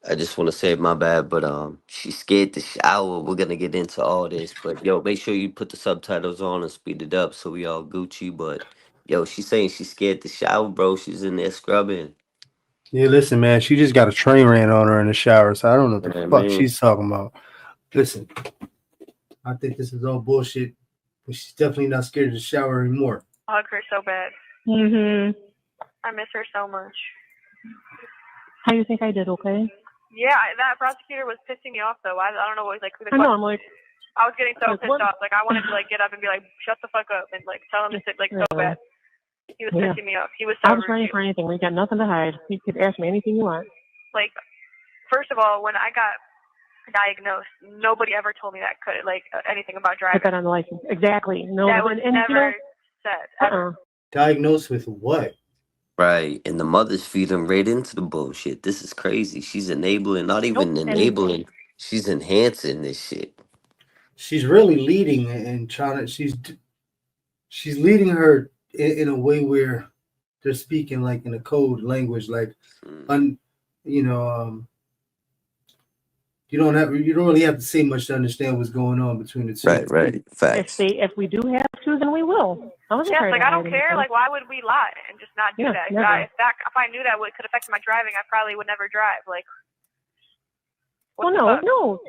I just want to say my bad, but she's scared to shower. We're gonna get into all this, but yo, make sure you put the subtitles on and speed it up so we all Gucci. But yo, she's saying she's scared to shower, bro. She's in there scrubbing. Yeah, listen, man. She just got a train ran on her in the shower, so I don't know what the fuck she's talking about. Listen, I think this is all bullshit, but she's definitely not scared to shower anymore. hug her so bad. Mm-hmm. I miss her so much. How do you think I did, okay? Yeah, that prosecutor was pissing me off, though. I don't know what, like... I know, I'm like... I was getting so pissed off. Like, I wanted to, like, get up and be like, shut the fuck up, and, like, tell him to sit, like, so bad. He was pissing me off. He was so I was ready for anything. We got nothing to hide. You could ask me anything you want. Like, first of all, when I got diagnosed, nobody ever told me that anything about driving. Put that on the license. Exactly. No, that was never said. Ever. Diagnosed with what? Right, and the mothers feed them right into the bullshit. This is crazy. She's enabling, not even enabling. She's enhancing this shit. She's really leading and trying to. She's leading her in a way where they're speaking like in a code language, like, you don't really have to say much to understand what's going on between the two. Right. Facts. If we do have to, then we will. I don't care. Like, why would we lie and just not do that? If I knew that could affect my driving, I probably would never drive. Like, no.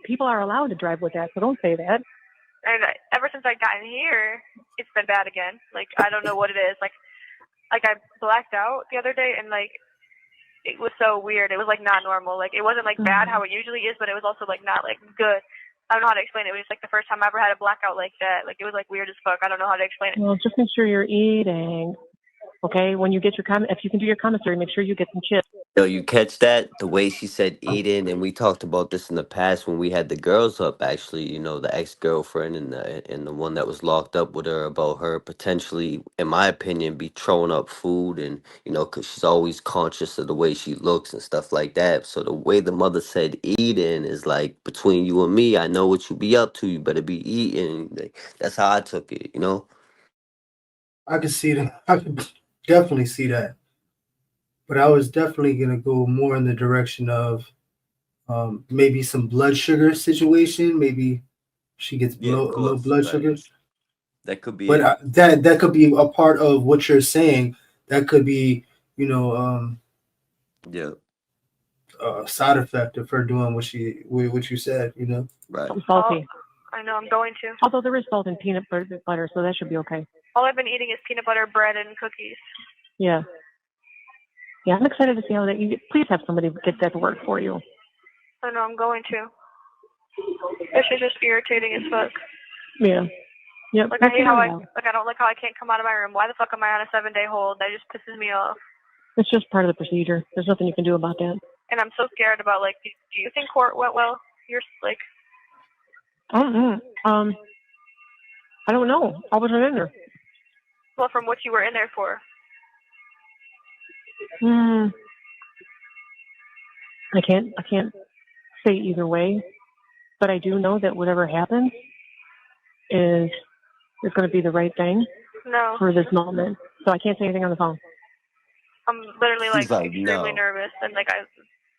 People are allowed to drive with that, so don't say that. And ever since I got in here, it's been bad again. Like, I don't know what it is. Like I blacked out the other day, and like, it was so weird. It was like not normal. Like, it wasn't like bad how it usually is, but it was also like not like good. I don't know how to explain it. It was like the first time I ever had a blackout like that. Like, it was like weird as fuck. I don't know how to explain it. Well, just make sure you're eating. Okay, when you get your if you can do your commissary, make sure you get some chips. Yo, you catch that? The way she said eating, and we talked about this in the past when we had the girls up, actually, the ex-girlfriend and the one that was locked up with her, about her potentially, in my opinion, be throwing up food, and, because she's always conscious of the way she looks and stuff like that. So the way the mother said eating is like, between you and me, I know what you be up to, you better be eating. Like, that's how I took it, I can see that. I can definitely see that. But I was definitely going to go more in the direction of maybe some blood sugar situation. Maybe she gets low blood sugar. That could be. But that could be a part of what you're saying. That could be, Yeah. side effect of her doing what you said. You know. Right. Salty. I know, I'm going to. Although there is salt in peanut butter, so that should be okay. All I've been eating is peanut butter, bread, and cookies. Yeah. Yeah, I'm excited to see how that. Please have somebody get that to work for you. I know, I'm going to. This is just irritating as fuck. Yeah. Yep. Like I hate how I don't like how I can't come out of my room. Why the fuck am I on a 7-day hold? That just pisses me off. It's just part of the procedure. There's nothing you can do about that. And I'm so scared about like, do you think court went well? You're like. I don't know. I don't know. I wasn't in there. Well, from what you were in there for. I can't say either way, but I do know that whatever happens is going to be the right thing for this moment. So I can't say anything on the phone. I'm literally like extremely nervous and like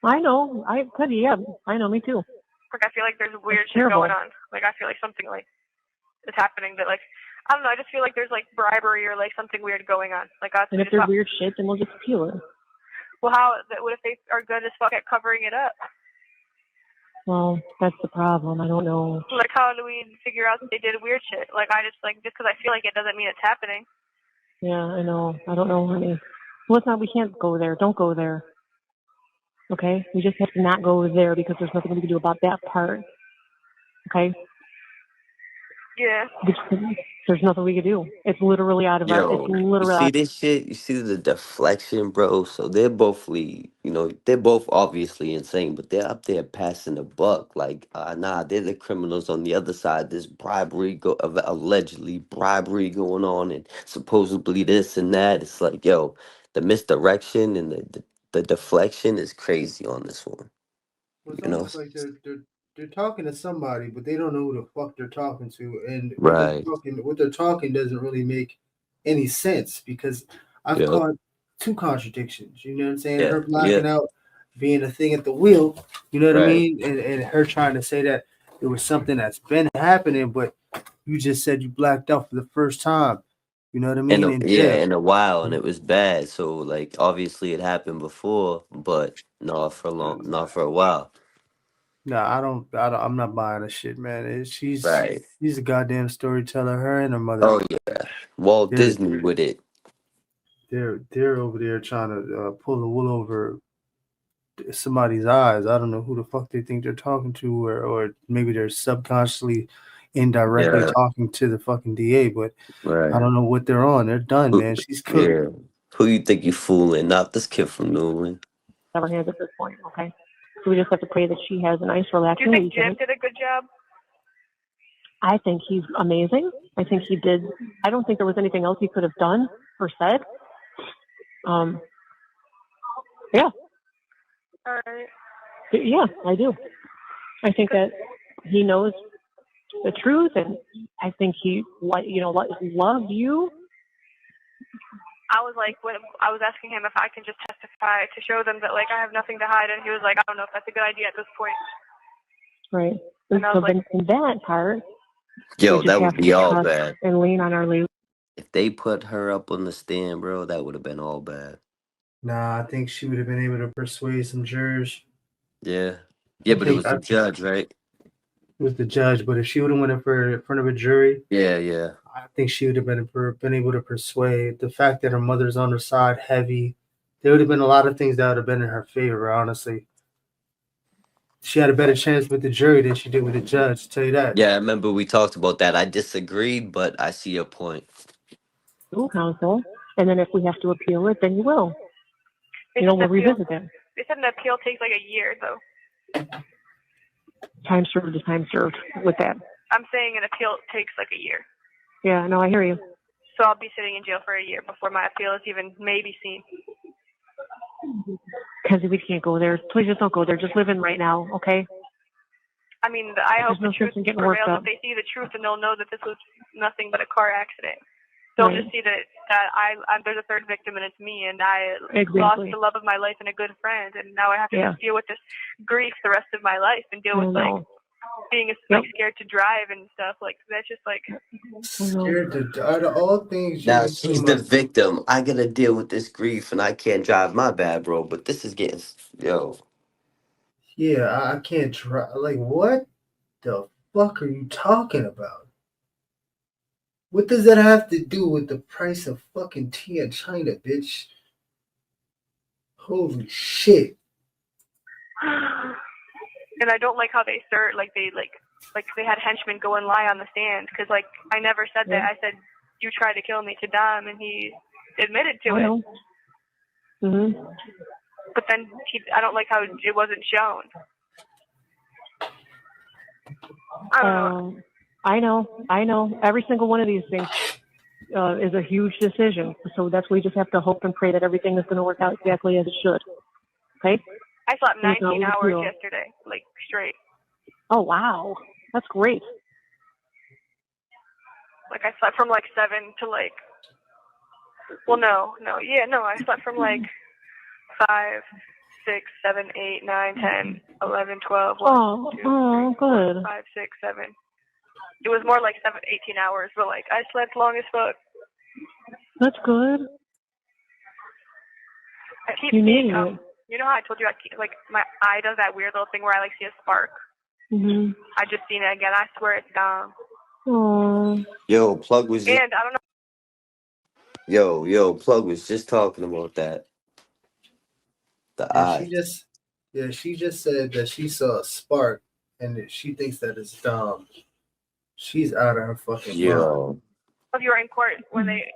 I know. I could. Yeah. I know. Me too. Like I feel like there's weird shit going on. Like I feel like something like is happening that like I don't know. I just feel like there's like bribery or like something weird going on. Like and if there's weird shit, then we'll just appeal it. Well, what if they are good as fuck at covering it up? Well, that's the problem. I don't know. Like, how do we figure out that they did weird shit? Like, just because I feel like it doesn't mean it's happening. Yeah, I know. I don't know, honey. Well, we can't go there. Don't go there. Okay? We just have to not go there because there's nothing we can do about that part. Okay? Yeah. There's nothing we can do. It's literally out of our. It's literally. You see this shit? You see the deflection, bro? So they're they're both obviously insane, but they're up there passing the buck. Like, nah, they're the criminals on the other side. There's allegedly bribery going on, and supposedly this and that. It's like, yo, the misdirection and the deflection is crazy on this one. Well, it's almost like they're talking to somebody, but they don't know who the fuck they're talking to, and what they're talking doesn't really make any sense because I've caught two contradictions. You know what I'm saying? Her blacking out, being a thing at the wheel. You know what I mean? And her trying to say that it was something that's been happening, but you just said you blacked out for the first time. You know what I mean? In a while, and it was bad. So like, obviously, it happened before, but not for a while. No, I'm not buying the shit, man. She's a goddamn storyteller. Her and her mother. Oh yeah, Walt Disney with it. They're over there trying to pull the wool over somebody's eyes. I don't know who the fuck they think they're talking to, or maybe they're subconsciously, indirectly talking to the fucking DA. But I don't know what they're on. They're done, man. She's cooked. Yeah. Who you think you fooling? Not this kid from Newland. Never hands at this point, okay? So we just have to pray that she has a nice, relaxing weekend. Do you think Jim did a good job? I think he's amazing. I think he did. I don't think there was anything else he could have done or said. Yeah. All right. Yeah, I do. I think that he knows the truth, and I think he, loved you. I was like, when I was asking him if I can just testify to show them that, like, I have nothing to hide, and he was like, I don't know if that's a good idea at this point. Right. And so like, in that part, yo, that would be all bad. And lean on our lead. If they put her up on the stand, bro, that would have been all bad. Nah, I think she would have been able to persuade some jurors. Yeah. Yeah, but it was the judge, right? It was the judge, but if she would have went in front of a jury, yeah, I think she would have been able to persuade. The fact that her mother's on her side, heavy, there would have been a lot of things that would have been in her favor. Honestly, she had a better chance with the jury than she did with the judge. I'll tell you that. Yeah, I remember we talked about that. I disagreed, but I see your point. Full counsel, and then if we have to appeal it, then you will. We'll revisit that. They said an appeal takes like a year, though. Time served is time served with that. I'm saying an appeal takes like a year. Yeah, no, I hear you. So I'll be sitting in jail for a year before my appeal is even maybe seen. Kenzie, we can't go there. Please just don't go there. Just live in right now, okay? I mean, I hope the truth prevails. If they see the truth, and they'll know that this was nothing but a car accident. They'll just see that there's a third victim, and it's me, and I lost the love of my life and a good friend, and now I have to deal with this grief the rest of my life and deal with like being scared to drive and stuff. Like that's just like scared to out of all things. Now she's the victim. I gotta deal with this grief, and I can't drive. My bad, bro. But this is getting Yeah, I can't drive. Like, what the fuck are you talking about? What does that have to do with the price of fucking tea in China, bitch? Holy shit. And I don't like how they start, like they had henchmen go and lie on the stand, because like I never said that. I said you tried to kill me to Dom, and he admitted to it. Mm-hmm. But then I don't like how it wasn't shown. I don't know. I know. Every single one of these things is a huge decision. So that's why we just have to hope and pray that everything is going to work out exactly as it should. Okay? I slept 19 hours yesterday, like straight. Oh, wow. That's great. Like I slept from like 7 to like, I slept from like 5, 6, 7, 8, 9, 10, 11, 12, 1, 2, 3, 4, 5, 6, 7. It was more like 18 hours, but like I slept long as fuck. That's good. I keep seeing, you know how I told you like my eye does that weird little thing where I like see a spark? Mm-hmm. I just seen it again. I swear it's Dom. Aww. Yo, Plug was just, and I don't know. Yo, Plug was just talking about that. The eye. She just said that she saw a spark and that she thinks that it's Dom. She's out of her fucking mind. If you were in court when they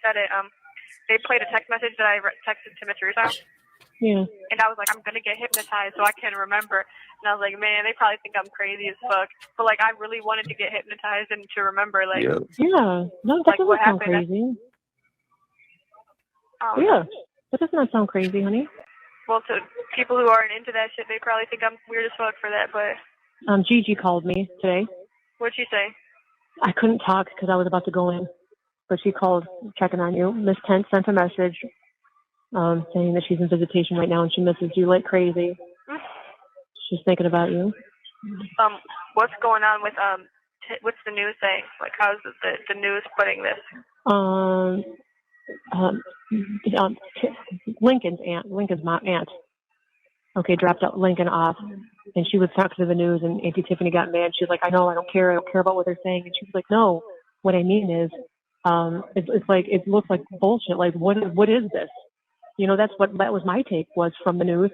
said it, they played a text message that I texted to Miss Russo. Yeah. And I was like, I'm gonna get hypnotized so I can remember. And I was like, man, they probably think I'm crazy as fuck. But like, I really wanted to get hypnotized and to remember, like, yeah, no, that like, doesn't what sound happened. crazy. Yeah, that does not sound crazy, honey. Well, to people who aren't into that shit, they probably think I'm weird as fuck for that. But Gigi called me today. What'd she say? I couldn't talk because I was about to go in, but she called checking on you. Miss Tent sent a message saying that she's in visitation right now and she misses you like crazy. She's thinking about you. What's going on with what's the news saying? Like, how's the news putting this? Lincoln's aunt. Okay, dropped Lincoln off, and she was talking to the news, and Auntie Tiffany got mad. She's like, I don't care about what they're saying. And she was like, no, what I mean is, it's like, it looks like bullshit. Like, what is this? You know, that was my take was from the news.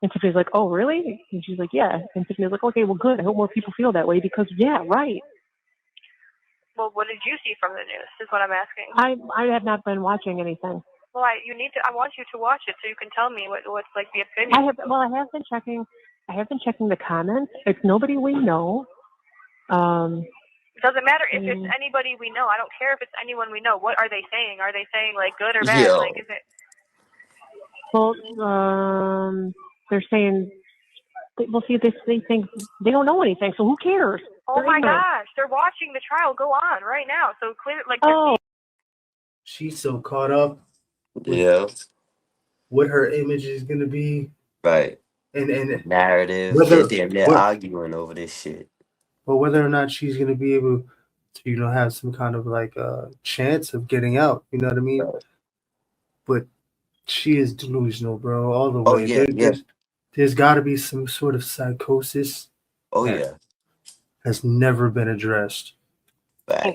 And Tiffany's like, oh, really? And she's like, yeah. And Tiffany's like, okay, well, good. I hope more people feel that way because, yeah, right. Well, what did you see from the news is what I'm asking. I have not been watching anything. Well, I want you to watch it so you can tell me what's like the opinion. I have been checking the comments. It's nobody we know. It doesn't matter if it's anybody we know. I don't care if it's anyone we know. What are they saying? Are they saying like good or bad? Yo. Like, is it? Well, they're saying. Well, see, they think they don't know anything. So who cares? Oh my gosh, they're watching the trial go on right now. So clear, like. Oh. She's so caught up. What her image is gonna be. Right. And narrative. They're arguing over this shit. But whether or not she's gonna be able to, have some kind of like chance of getting out, you know what I mean? Right. But she is delusional, bro, all the way. There's got to be some sort of psychosis. Has never been addressed. Okay.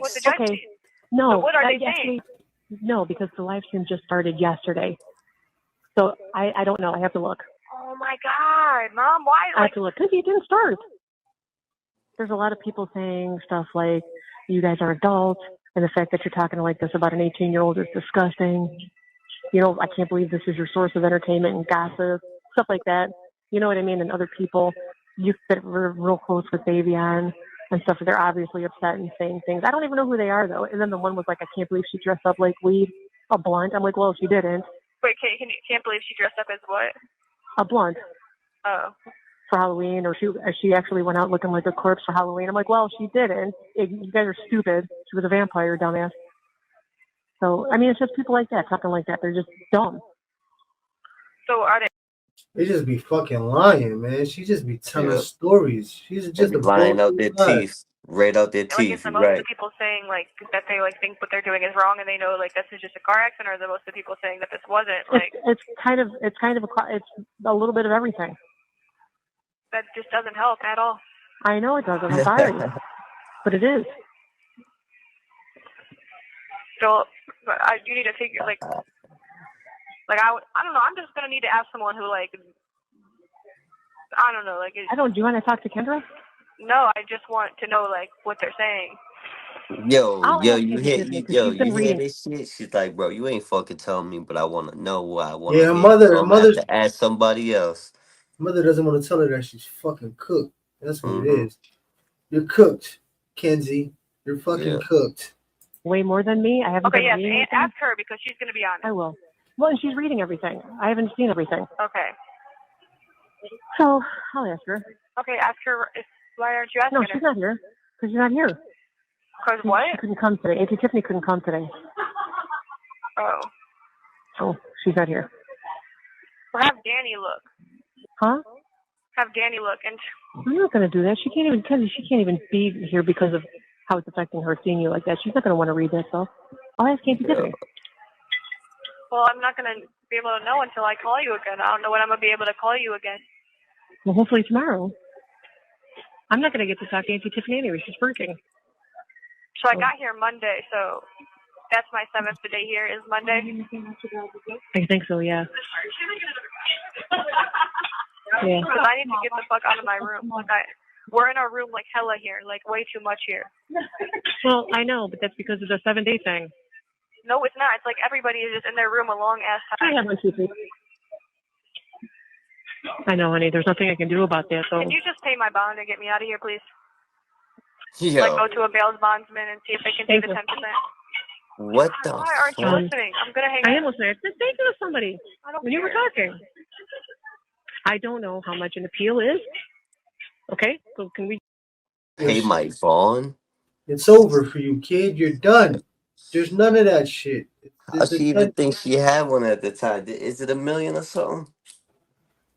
No. So what are they saying? No, because the live stream just started yesterday. So I don't know. I have to look. Oh my God, Mom, why? I have to look because it didn't start. There's a lot of people saying stuff like, "You guys are adults," and the fact that you're talking like this about an 18-year-old is disgusting. I can't believe this is your source of entertainment and gossip, stuff like that. You know what I mean? And other people, you fit real close with Davion and stuff. They're obviously upset and saying things. I don't even know who they are though. And then the one was like, "I can't believe she dressed up like weed, a blunt." I'm like, well, she didn't. Wait, can't believe she dressed up as what? A blunt. Oh. For Halloween, or she actually went out looking like a corpse for Halloween. I'm like, well, she didn't. You guys are stupid. She was a vampire, dumbass. So, I mean, it's just people like that, talking like that. They're just dumb. So are they? They just be fucking lying, man. She just be telling stories. She's just lying out their teeth. Right out their teeth. Like, most of the people saying like that they like think what they're doing is wrong and they know like this is just a car accident, or are most of the people saying that this wasn't like? It's a little bit of everything. that just doesn't help at all. I know it doesn't. I'm sorry, but it is. So, you need to figure like I don't know. I'm just gonna need to ask someone who like I don't know like. I don't. Do you want to talk to Kendra? No, I just want to know like what they're saying. I'll Yo, ask you Auntie hear Tiffany because she's been you hear reading. this shit? She's like, bro, you ain't fucking telling me, but I wanna know what I wanna Yeah, hear. So I'm gonna have mother to ask somebody else. doesn't want to tell her that she's fucking cooked. That's what it Mm-hmm. is. You're cooked, Kenzie. You're fucking cooked. Way more than me. I haven't Okay, been yes, reading anything. ask her because she's gonna be on it. I will. Well, and she's reading everything. I haven't seen everything. Okay. So I'll ask her. Okay, ask her. Why aren't you asking her? No, she's not here. Because she's not here. Because what? She couldn't come today. Auntie Tiffany couldn't come today. Oh. So she's not here. Well, have Danny look. Huh? Have Danny look and. I'm not going to do that. She can't even be here because of how it's affecting her seeing you like that. She's not going to want to read that stuff. I'll ask Auntie Tiffany. Well, I'm not going to be able to know until I call you again. I don't know when I'm going to be able to call you again. Well, hopefully tomorrow. I'm not going to get to talk to Auntie Tiffany anyway. She's working. So I got here Monday, so that's my 7th day here is Monday. I think so, yeah. Yeah. Because I need to get the fuck out of my room. Like we're in our room like hella here, like way too much here. Well, I know, but that's because of the 7-day thing. No, it's not. It's like everybody is just in their room a long ass time. I have my TV. I know, honey. There's nothing I can do about that, though. Can you just pay my bond and get me out of here, please? Yo. Like go to a bail bondsman and see if they can take the 10%. What the Why aren't you listening? I'm gonna hang up. I am listening. Just say to somebody when you were talking. I don't know how much an appeal is. Okay, so can we pay my bond? It's over for you, kid. You're done. There's none of that shit. How she even think she had one at the time? Is it $1 million or something?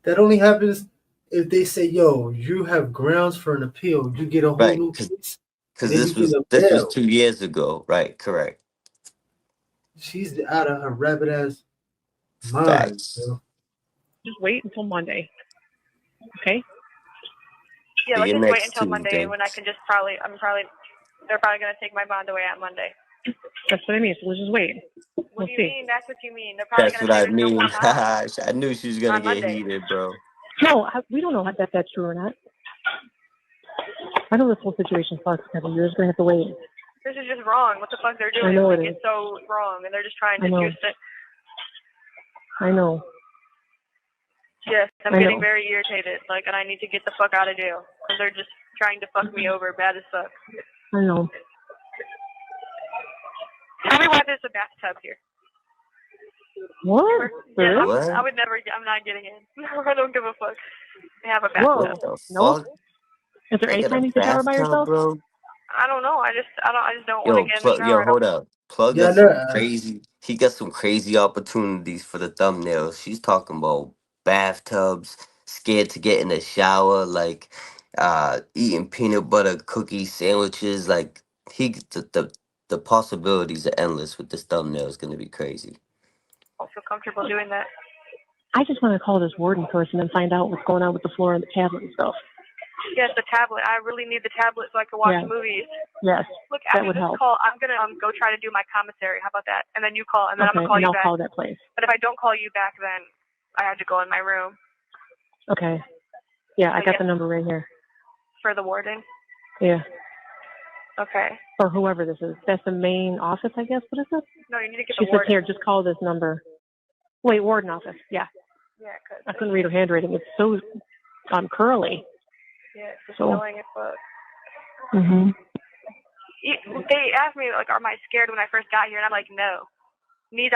That only happens if they say, "Yo, you have grounds for an appeal." You get a whole new case. Because then this you get was a bail. 2 years ago, right? Correct. She's out of her rabbit ass mind. Facts. Bro. just wait until Monday? Okay. Yeah, let's See you just wait next until Monday Tuesday. when I can just they're probably gonna take my bond away on Monday. That's what I mean. So let's just wait. What do you see. mean? That's what you mean. They're probably That's gonna what I say there's no mean. more bond. I knew she was gonna On get Monday. heated, bro. No, we don't know if that's true or not. I know this whole situation sucks, Kevin. You're just gonna have to wait. This is just wrong. What the fuck they're doing? I know Like, it is. it's so wrong, and they're just trying I to know. juice it. I know. Yes, I'm I getting know. very irritated. Like, and I need to get the fuck out of jail because they're just trying to fuck me over bad as fuck. I know. Tell me why there's a bathtub here. What? Yeah, Really? What? I would never. I'm not getting in. I don't give a fuck. They have a Whoa. bathtub. What the Nope. fuck? Is there They any got time a you can shower by bathtub, yourself? bro? I don't know. I just don't want to Yo, get in the shower. yo, I don't- hold up. Plug Yeah, got no, some crazy. He got some crazy opportunities for the thumbnails. She's talking about bathtubs, scared to get in the shower, like eating peanut butter cookie sandwiches. Like the possibilities are endless with this thumbnail. Is gonna be crazy. I don't feel comfortable doing that. I just want to call this warden person and find out what's going on with the floor and the tablet and stuff. Yes, the tablet. I really need the tablet so I can watch Yeah. movies. Yes, Look, that after would this help. call, I'm gonna go try to do my commissary. How about that? And then you call, and then I'm Okay, gonna call and you I'll back. call that place. But if I don't call you back, then I have to go in my room Okay. Yeah, I So got yes. the number right here. for the warden. Yeah. Okay. Or whoever this is. That's the main office, I guess. What is it? No, you need to get She the said, warden. here, just call this number. Wait, warden office. Yeah. Yeah, cause I couldn't read her handwriting. It's so curly. yeah, it's just So- annoying as fuck. Mm-hmm. They asked me like, "Am I scared?" when I first got here, and I'm like, "No." Yo,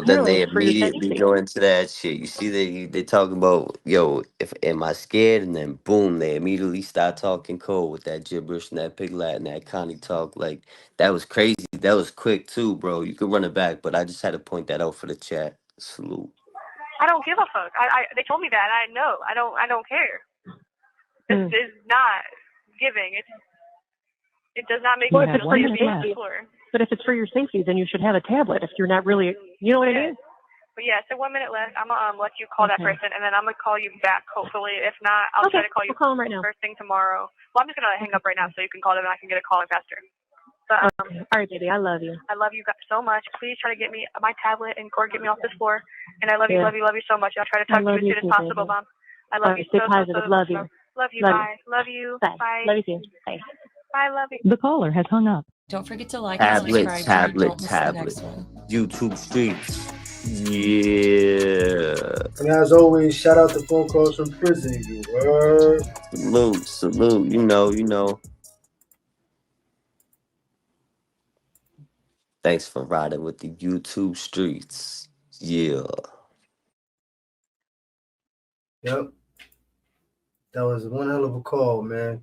then Apparently they it's for your immediately safety. go into that shit. You see, they talking about, yo, if am I scared? And then boom, they immediately start talking code with that gibberish and that pig Latin, that Connie talk. Like that was crazy. That was quick too, bro. You could run it back, but I just had to point that out for the chat. Salute. I don't give a fuck. They told me that. I know. I don't care. This is not giving. It does not make Well, sense if it's to for be your on the safety, floor. but if it's for your safety, then you should have a tablet. If you're not really, you know what I mean? But yeah, so 1 minute left. I'm gonna let you call that person, and then I'm gonna call you back. Hopefully, if not, I'll try to call you call him right now. first thing tomorrow. Well, I'm just gonna hang up right now so you can call them and I can get a call in faster. But All right, baby. I love you. I love you guys so much. Please try to get me my tablet and cord, get me off this floor. And I love you, love you, love you so much. I'll try to talk to you as soon as possible, Mom. I love you Stay so, positive. Love you. Love you. Bye. Love you. Bye. Bye. Love you too. Bye. Bye. Love you. The caller has hung up. Don't forget to like and subscribe so you don't miss the next one. YouTube streets. Yeah. And as always, shout out to phone calls from prison. You heard? Salute. You know. Thanks for riding with the YouTube streets. Yeah. Yep. That was one hell of a call, man.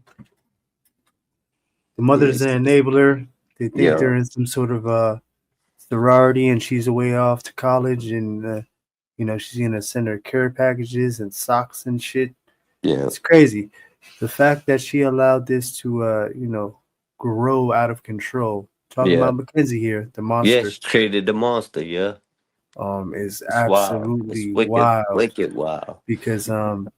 The mother's an enabler. They think they're in some sort of sorority, and she's away off to college, and she's gonna send her care packages and socks and shit. Yeah, it's crazy. The fact that she allowed this to grow out of control. Talking about Mackenzie here, the monster. Yeah, she created the monster. Yeah, is absolutely wild. Wicked wild. Because it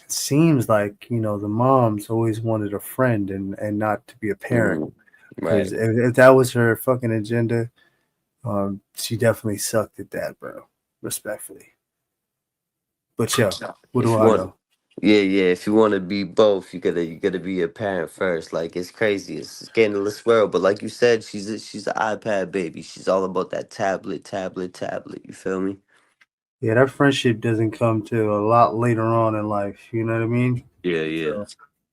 seems like the mom's always wanted a friend and not to be a parent. Because if that was her fucking agenda, she definitely sucked at that, bro. Respectfully. But yo, what do I know? Yeah. If you want to be both, you gotta be a parent first. Like, it's crazy. It's a scandalous world. But like you said, she's an iPad baby. She's all about that tablet. You feel me? Yeah, that friendship doesn't come to a lot later on in life. You know what I mean? Yeah.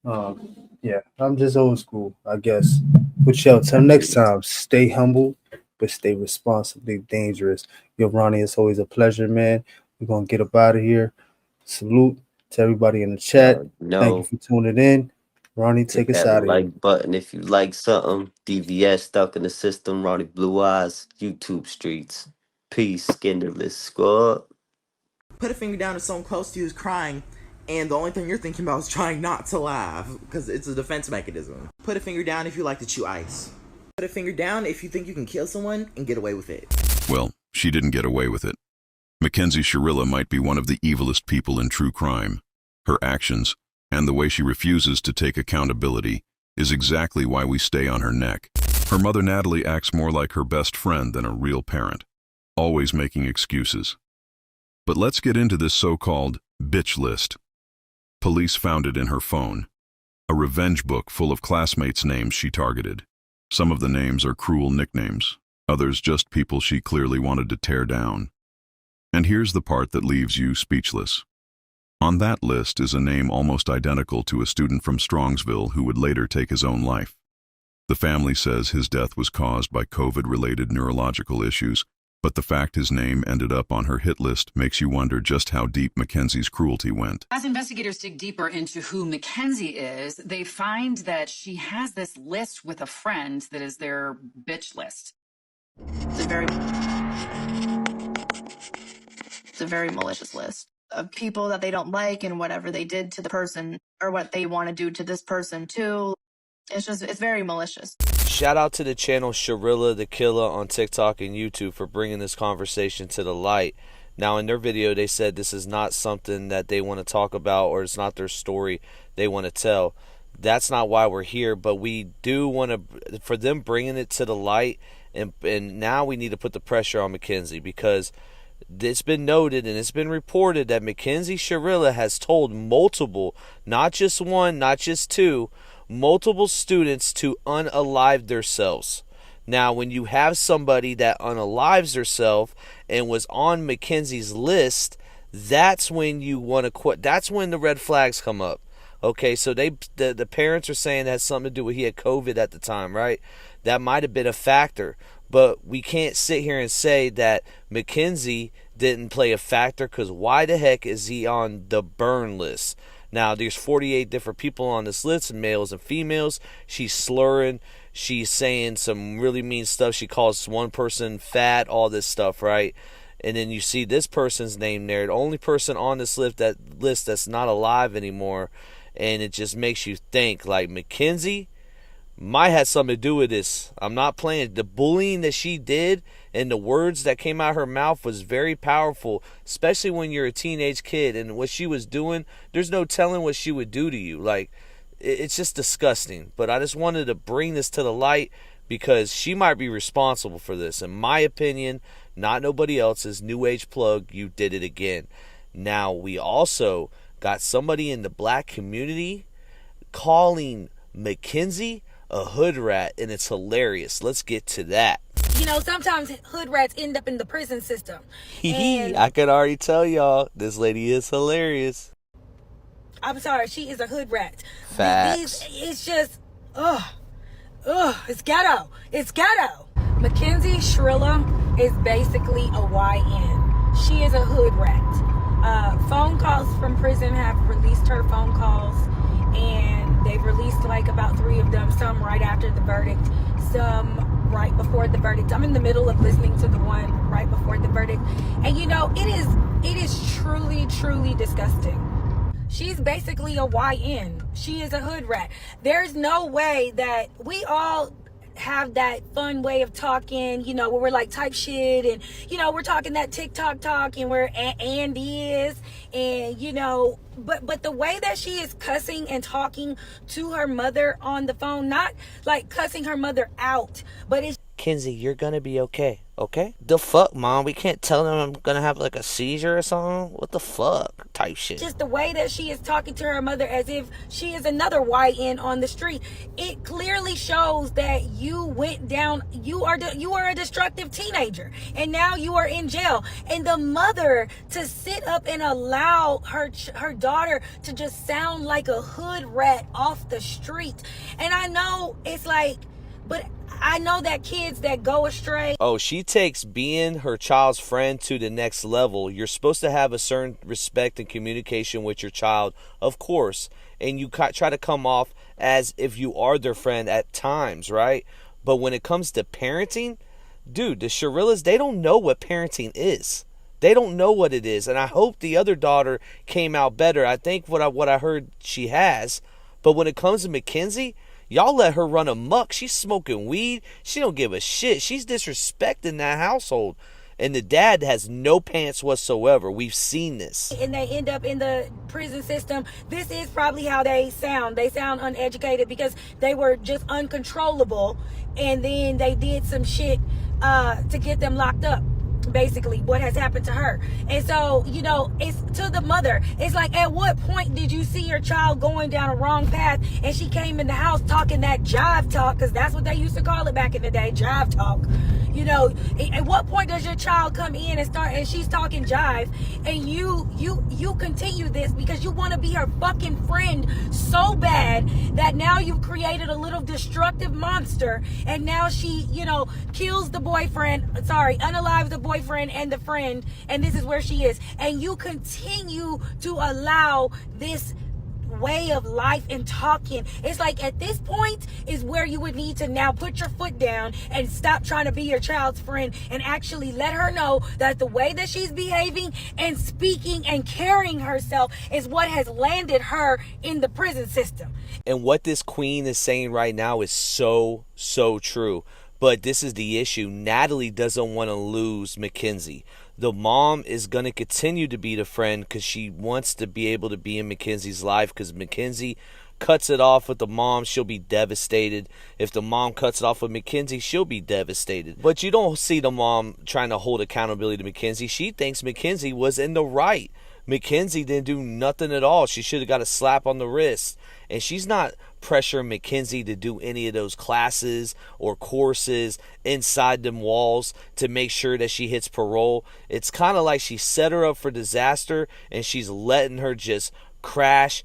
So, yeah, I'm just old school, I guess. But yo, till next time, stay humble, but stay responsibly dangerous. Yo, Ronnie, it's always a pleasure, man. We're gonna get up out of here. Salute to everybody in the chat. Thank you for tuning in. Ronnie, take us out of here. Like button if you like something. DVS stuck in the system. Ronnie Blue Eyes. YouTube streets. Peace. Scandalous squad. Put a finger down if someone close to you is crying, and the only thing you're thinking about is trying not to laugh, because it's a defense mechanism. Put a finger down if you like to chew ice. Put a finger down if you think you can kill someone and get away with it. Well, she didn't get away with it. Mackenzie Shirilla might be one of the evilest people in true crime. Her actions, and the way she refuses to take accountability, is exactly why we stay on her neck. Her mother Natalie acts more like her best friend than a real parent, always making excuses. But let's get into this so-called bitch list. Police found it in her phone. A revenge book full of classmates' names she targeted. Some of the names are cruel nicknames, others just people she clearly wanted to tear down. And here's the part that leaves you speechless. On that list is a name almost identical to a student from Strongsville who would later take his own life. The family says his death was caused by COVID-related neurological issues, but the fact his name ended up on her hit list makes you wonder just how deep Mackenzie's cruelty went. As investigators dig deeper into who Mackenzie is, they find that she has this list with a friend that is their bitch list. It's a very malicious list of people that they don't like and whatever they did to the person or what they want to do to this person too. It's very malicious. Shout out to the channel Shirilla the Killer on TikTok and YouTube for bringing this conversation to the light. Now, in their video, they said this is not something that they want to talk about, or it's not their story they want to tell. That's not why we're here, but we do want to, for them bringing it to the light, and now we need to put the pressure on Mackenzie, because it's been noted and it's been reported that Mackenzie Shirilla has told multiple, not just one, not just two, multiple students to unalive themselves. Now, when you have somebody that unalives herself and was on Mackenzie's list, that's when you want to quit. That's when the red flags come up. Okay, so the parents are saying that has something to do with he had COVID at the time, right? That might have been a factor. But we can't sit here and say that Mackenzie didn't play a factor, because why the heck is he on the burn list? Now, there's 48 different people on this list, males and females. She's slurring. She's saying some really mean stuff. She calls one person fat, all this stuff, right? And then you see this person's name there. The only person on this list that's not alive anymore. And it just makes you think, like, Mackenzie, might have something to do with this. I'm not playing. The bullying that she did and the words that came out of her mouth was very powerful, especially when you're a teenage kid. And what she was doing, there's no telling what she would do to you. Like, it's just disgusting. But I just wanted to bring this to the light because she might be responsible for this. In my opinion, not nobody else's. New Age Plug, you did it again. Now, we also got somebody in the black community calling Mackenzie a hood rat, and it's hilarious. Let's get to that. You know, sometimes hood rats end up in the prison system. And I can already tell y'all, this lady is hilarious. I'm sorry, she is a hood rat. Facts. It's just, it's ghetto. It's ghetto. Mackenzie Shirilla is basically a YN. She is a hood rat. Phone calls from prison have released her phone calls, and they've released like about 3 of them, some right after the verdict, some right before the verdict. I'm in the middle of listening to the one right before the verdict, and you know, it is truly, truly disgusting. She's basically a YN. She is a hood rat. There's no way that we all have that fun way of talking, you know, where we're like type shit, and you know, we're talking that TikTok talk, and where Andy is, and you know, but the way that she is cussing and talking to her mother on the phone, not like cussing her mother out, but it's Kenzie, you're gonna be okay, okay? The fuck, Mom? We can't tell them I'm gonna have like a seizure or something? What the fuck? Type shit. just the way that she is talking to her mother as if she is another YN on the street. It clearly shows that you went down, you are a destructive teenager, and now you are in jail. And the mother to sit up and allow her daughter to just sound like a hood rat off the street. And I know it's like, but I know that kids that go astray. Oh, she takes being her child's friend to the next level. You're supposed to have a certain respect and communication with your child, of course. And you try to come off as if you are their friend at times, right? But when it comes to parenting, dude, the Shirillas, they don't know what parenting is. They don't know what it is. And I hope the other daughter came out better. I think what I heard she has. But when it comes to Mackenzie, y'all let her run amok. She's smoking weed. She don't give a shit. She's disrespecting that household. And the dad has no pants whatsoever. We've seen this. And they end up in the prison system. This is probably how they sound. They sound uneducated because they were just uncontrollable. And then they did some shit to get them locked up. Basically what has happened to her. And so, you know, it's to the mother. It's like, at what point did you see your child going down a wrong path and she came in the house talking that jive talk, because that's what they used to call it back in the day, jive talk. You know, at what point does your child come in and she's talking jive, and you continue this because you want to be her fucking friend so bad that now you've created a little destructive monster, and now she, you know, kills the boyfriend, unalives the boyfriend and the friend, and this is where she is. And you continue to allow this way of life and talking. It's like, at this point is where you would need to now put your foot down and stop trying to be your child's friend, and actually let her know that the way that she's behaving and speaking and carrying herself is what has landed her in the prison system. And what this queen is saying right now is so true. But this is the issue. Natalie doesn't want to lose Mackenzie. The mom is going to continue to be the friend because she wants to be able to be in Mackenzie's life, because Mackenzie cuts it off with the mom, she'll be devastated. If the mom cuts it off with Mackenzie, she'll be devastated. But you don't see the mom trying to hold accountability to Mackenzie. She thinks Mackenzie was in the right. Mackenzie didn't do nothing at all. She should have got a slap on the wrist. And she's not pressuring Mackenzie to do any of those classes or courses inside them walls to make sure that she hits parole. It's kind of like she set her up for disaster, and she's letting her just crash.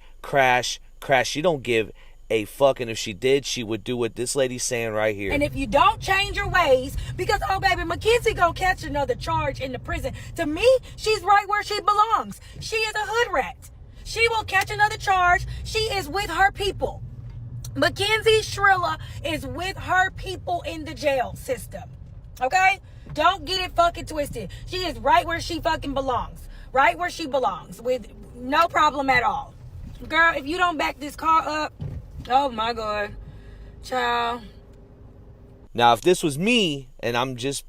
She don't give a fuck, and if she did, she would do what this lady's saying right here. And if you don't change your ways, because, oh baby, Mackenzie gonna catch another charge in the prison. To me, she's right where she belongs. She is a hood rat. She will catch another charge. She is with her people. Mackenzie Shirilla is with her people in the jail system. Okay? Don't get it fucking twisted. She is right where she fucking belongs. Right where she belongs, with no problem at all. Girl, if you don't back this car up, oh my God. Ciao. Now, if this was me, and I'm just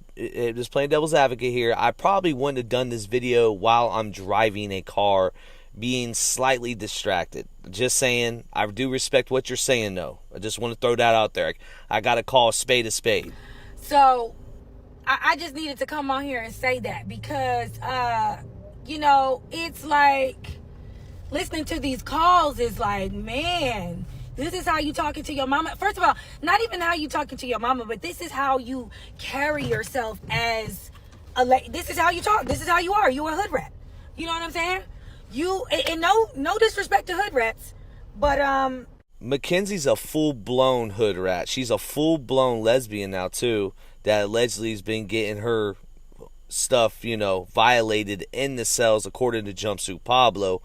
playing devil's advocate here, I probably wouldn't have done this video while I'm driving a car, being slightly distracted. Just saying, I do respect what you're saying, though. I just want to throw that out there. I got to call a spade a spade. So, I just needed to come on here and say that because, you know, it's like listening to these calls is like, man, this is how you talking to your mama. First of all, not even how you talking to your mama, but this is how you carry yourself as a this is how you talk. This is how you are. You a hood rat. You know what I'm saying? You, and no disrespect to hood rats, but Mackenzie's a full-blown hood rat. She's a full-blown lesbian now, too, that allegedly has been getting her stuff, you know, violated in the cells, according to Jumpsuit Pablo.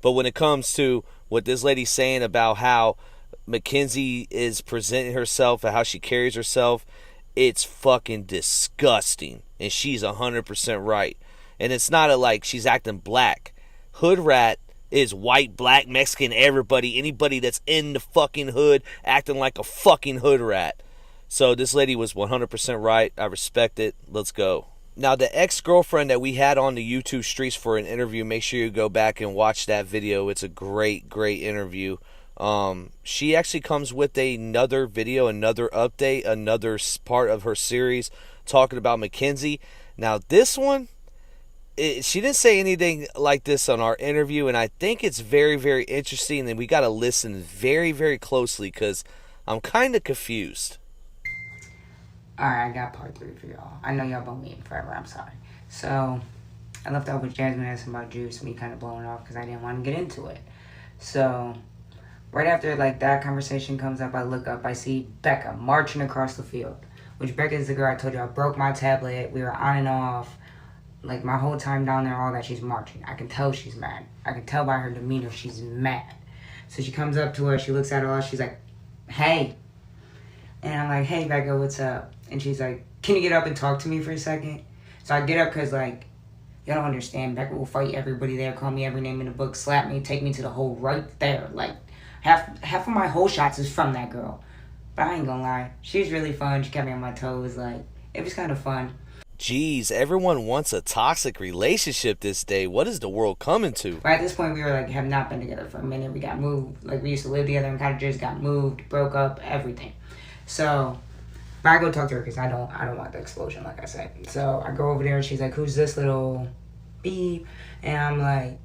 But when it comes to what this lady's saying about how Mackenzie is presenting herself and how she carries herself, it's fucking disgusting. And she's 100% right. And it's not like she's acting black. Hood rat is white, black, Mexican, everybody, anybody that's in the fucking hood acting like a fucking hood rat. So this lady was 100% right. I respect it. Let's go. Now, the ex-girlfriend that we had on the YouTube streets for an interview, make sure you go back and watch that video. It's a great, great interview. She actually comes with another video, another update, another part of her series talking about Mackenzie. Now, this one, she didn't say anything like this on our interview, and I think it's very, very interesting, and we got to listen very, very closely because I'm kind of confused. Alright, I got part 3 for y'all. I know y'all been waiting forever, I'm sorry. So, I left off with Jasmine asking about Juice, me kind of blowing off because I didn't want to get into it. So, right after like that conversation comes up, I look up, I see Becca marching across the field. Which Becca is the girl I told you I broke my tablet, we were on and off. Like my whole time down there, all that, she's marching. I can tell she's mad. I can tell by her demeanor she's mad. So she comes up to her, she looks at her all, she's like, hey. And I'm like, hey Becca, what's up? And she's like, can you get up and talk to me for a second? So I get up because, like, y'all don't understand. Becca will fight everybody there, call me every name in the book, slap me, take me to the hole right there. Like, half of my whole shots is from that girl. But I ain't gonna lie. She was really fun. She kept me on my toes. Like, it was kind of fun. Jeez, everyone wants a toxic relationship this day. What is the world coming to? But at this point, we were, like, have not been together for a minute. We got moved. Like, we used to live together and kind of just got moved, broke up, everything. So... but I go talk to her because I don't want the explosion, like I said. So I go over there and she's like, who's this little beep? And I'm like,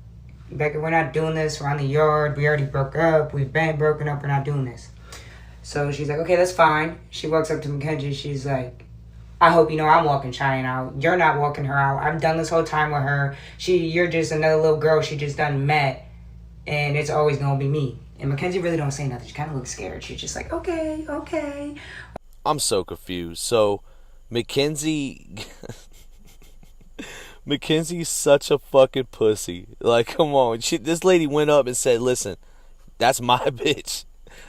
Becca, we're not doing this. We're on the yard. We already broke up. We've been broken up. We're not doing this. So she's like, okay, that's fine. She walks up to Mackenzie. She's like, I hope you know I'm walking Cheyenne out. You're not walking her out. I've done this whole time with her. You're just another little girl she just done met. And it's always going to be me. And Mackenzie really don't say nothing. She kind of looks scared. She's just like, okay, okay. I'm so confused. So, Mackenzie's such a fucking pussy. Like, come on. This lady went up and said, listen, that's my bitch.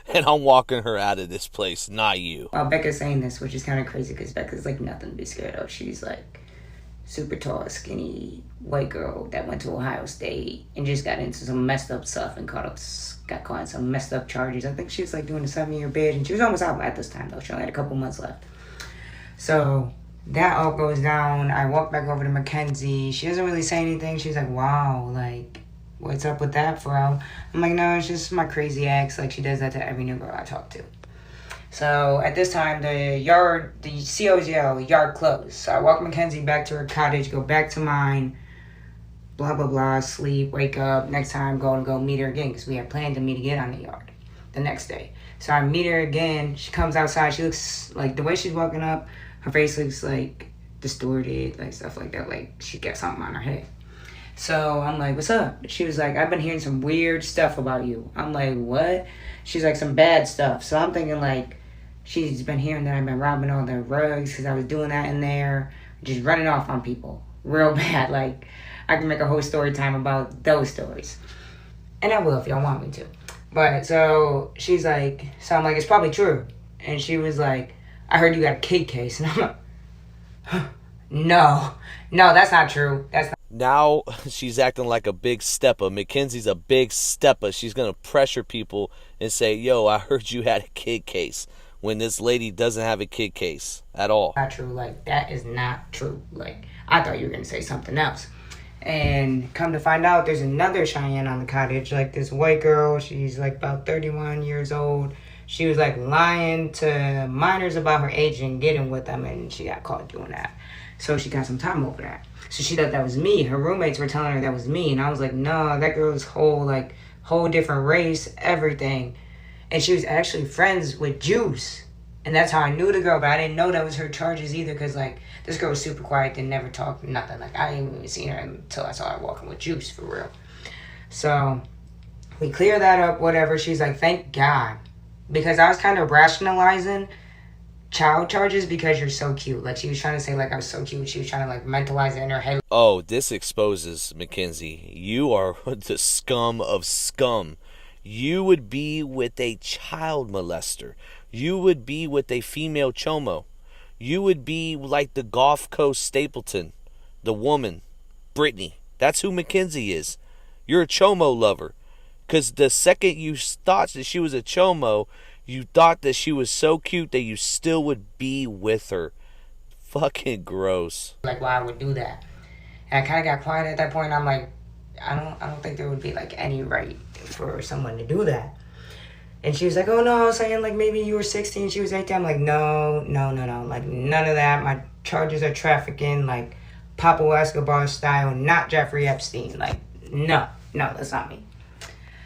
And I'm walking her out of this place, not you. Well, Becca's saying this, which is kind of crazy because Becca's like nothing to be scared of. She's like super tall, skinny, white girl that went to Ohio State and just got into some messed up stuff and got caught in some messed up charges. I think she was like doing a 7-year bid and she was almost out at this time though. She only had a couple months left. So that all goes down. I walk back over to Mackenzie. She doesn't really say anything. She's like, wow, like, what's up with that, bro? I'm like, no, it's just my crazy ex. Like, she does that to every new girl I talk to. So at this time, the COs yell, yard closed. So I walk Mackenzie back to her cottage, go back to mine, blah, blah, blah, sleep, wake up. Next time, go meet her again because we had planned to meet again on the yard the next day. So I meet her again. She comes outside. She looks like the way she's walking up, her face looks like distorted, like stuff like that. Like she got something on her head. So I'm like, what's up? She was like, I've been hearing some weird stuff about you. I'm like, what? She's like, some bad stuff. So I'm thinking like, she's been hearing that I've been robbing all their rugs because I was doing that in there. Just running off on people. Real bad. Like, I can make a whole story time about those stories. And I will if y'all want me to. But, so, she's like, so I'm like, it's probably true. And she was like, I heard you got a kid case. And I'm like, huh, no, that's not true. That's not. Now she's acting like a big stepper. Mackenzie's a big stepper. She's going to pressure people and say, yo, I heard you had a kid case. when this lady doesn't have a kid case at all. Not true. Like, that is not true. Like, I thought you were going to say something else. And come to find out, there's another Cheyenne on the cottage. Like, this white girl, she's like about 31 years old. She was like lying to minors about her age and getting with them, and she got caught doing that. So she got some time over that. So she thought that was me. Her roommates were telling her that was me, and I was like, no, that girl's whole different race, everything. And she was actually friends with Juice. And that's how I knew the girl, but I didn't know that was her charges either, because, like, this girl was super quiet, didn't never talk, nothing. Like, I didn't even see her until I saw her walking with Juice, for real. So, we clear that up, whatever. She's like, thank God. Because I was kind of rationalizing child charges because you're so cute. Like, she was trying to say, like, I was so cute. She was trying to, like, mentalize it in her head. Oh, this exposes, Mackenzie. You are the scum of scum. You would be with a child molester. You would be with a female chomo. You would be like the Gulf Coast Stapleton, the woman, Brittany. That's who Mackenzie is. You're a chomo lover. Because the second you thought that she was a chomo, you thought that she was so cute that you still would be with her. Fucking gross. Like, why I would do that. And I kind of got quiet at that point. I'm like, I don't think there would be, like, any right for someone to do that. And she was like, oh, no, I was saying, like, maybe you were 16, she was 18. I'm like, no. Like, none of that. My charges are trafficking, like, Pablo Escobar style, not Jeffrey Epstein. Like, no, that's not me.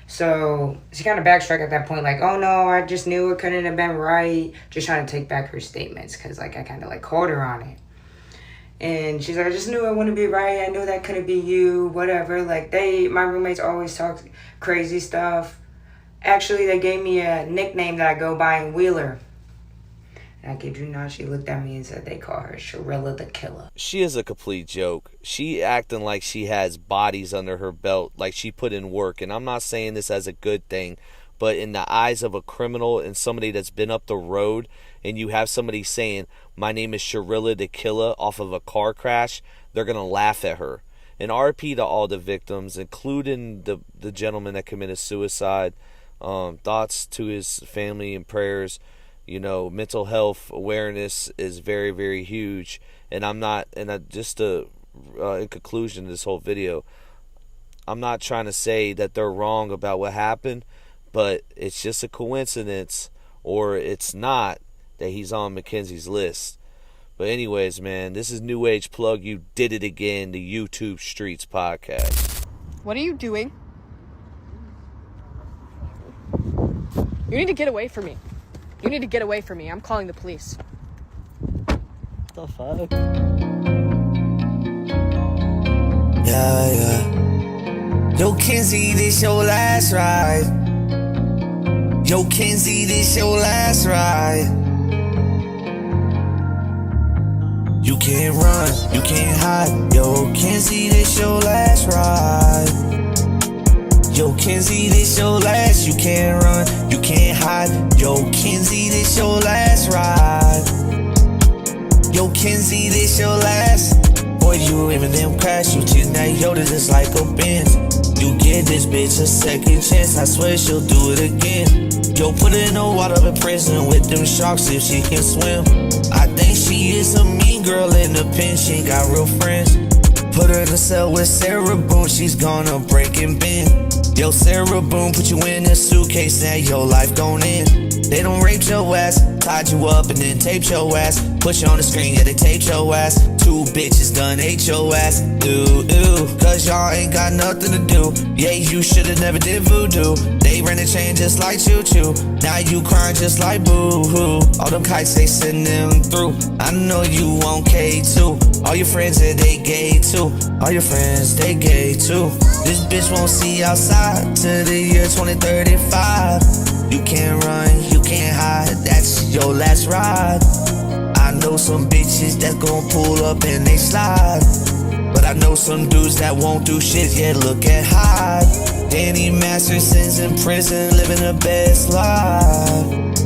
So she kind of backtracked at that point, like, oh, no, I just knew it couldn't have been right. Just trying to take back her statements because, like, I kind of, like, called her on it. And she's like, I just knew it wouldn't be right. I knew that couldn't be you, whatever. Like, my roommates always talk crazy stuff. Actually, they gave me a nickname that I go by in Wheeler. And I kid you not, she looked at me and said they call her Shirilla the Killer. She is a complete joke. She acting like she has bodies under her belt, like she put in work. And I'm not saying this as a good thing, but in the eyes of a criminal and somebody that's been up the road, and you have somebody saying, my name is Shirilla the Killer off of a car crash, they're going to laugh at her. And RP to all the victims, including the gentleman that committed suicide. Thoughts to his family and prayers. You know, mental health awareness is very, very huge. And I'm not, just in conclusion to this whole video, I'm not trying to say that they're wrong about what happened, but it's just a coincidence, or it's not, that he's on Mackenzie's list. But anyways, man, this is New Age Plug. You did it again, the YouTube Streets podcast. What are you doing? You need to get away from me. You need to get away from me. I'm calling the police. What the fuck? Yeah. Yo, Kenzie, this your last ride. Yo, Kenzie, this your last ride. You can't run, you can't hide. Yo, Kenzie, this your last ride. Yo, Kenzie, this your last. You can't run, you can't hide. Yo, Kenzie, this your last ride. Yo, Kenzie, this your last. Boy, you even them crash. You treat that Yoda just like a Benz. You give this bitch a second chance. I swear she'll do it again. Yo, put her in the water in prison with them sharks if she can swim. I think she is a mean girl in the pen. She ain't got real friends. Put her in a cell with Sarah Boone. She's gonna break and bend. Yo, Sarah Boone, put you in a suitcase, now your life gon' end. They don't rape your ass, tied you up and then taped your ass. Put you on the screen, yeah, they taped your ass. 2 bitches done ate your ass. Cause y'all ain't got nothing to do. Yeah, you should've never did voodoo. They ran the chain just like choo-choo. Now you crying just like boo-hoo. All them kites they send them through. I know you want K2. All your friends said they gay too. All your friends, they gay too. This bitch won't see outside till the year 2035. You can't run, you can't hide. That's your last ride. I know some bitches that gon' pull up and they slide, but I know some dudes that won't do shit, yeah, look at Hyde. Danny Masterson's in prison, living the best life.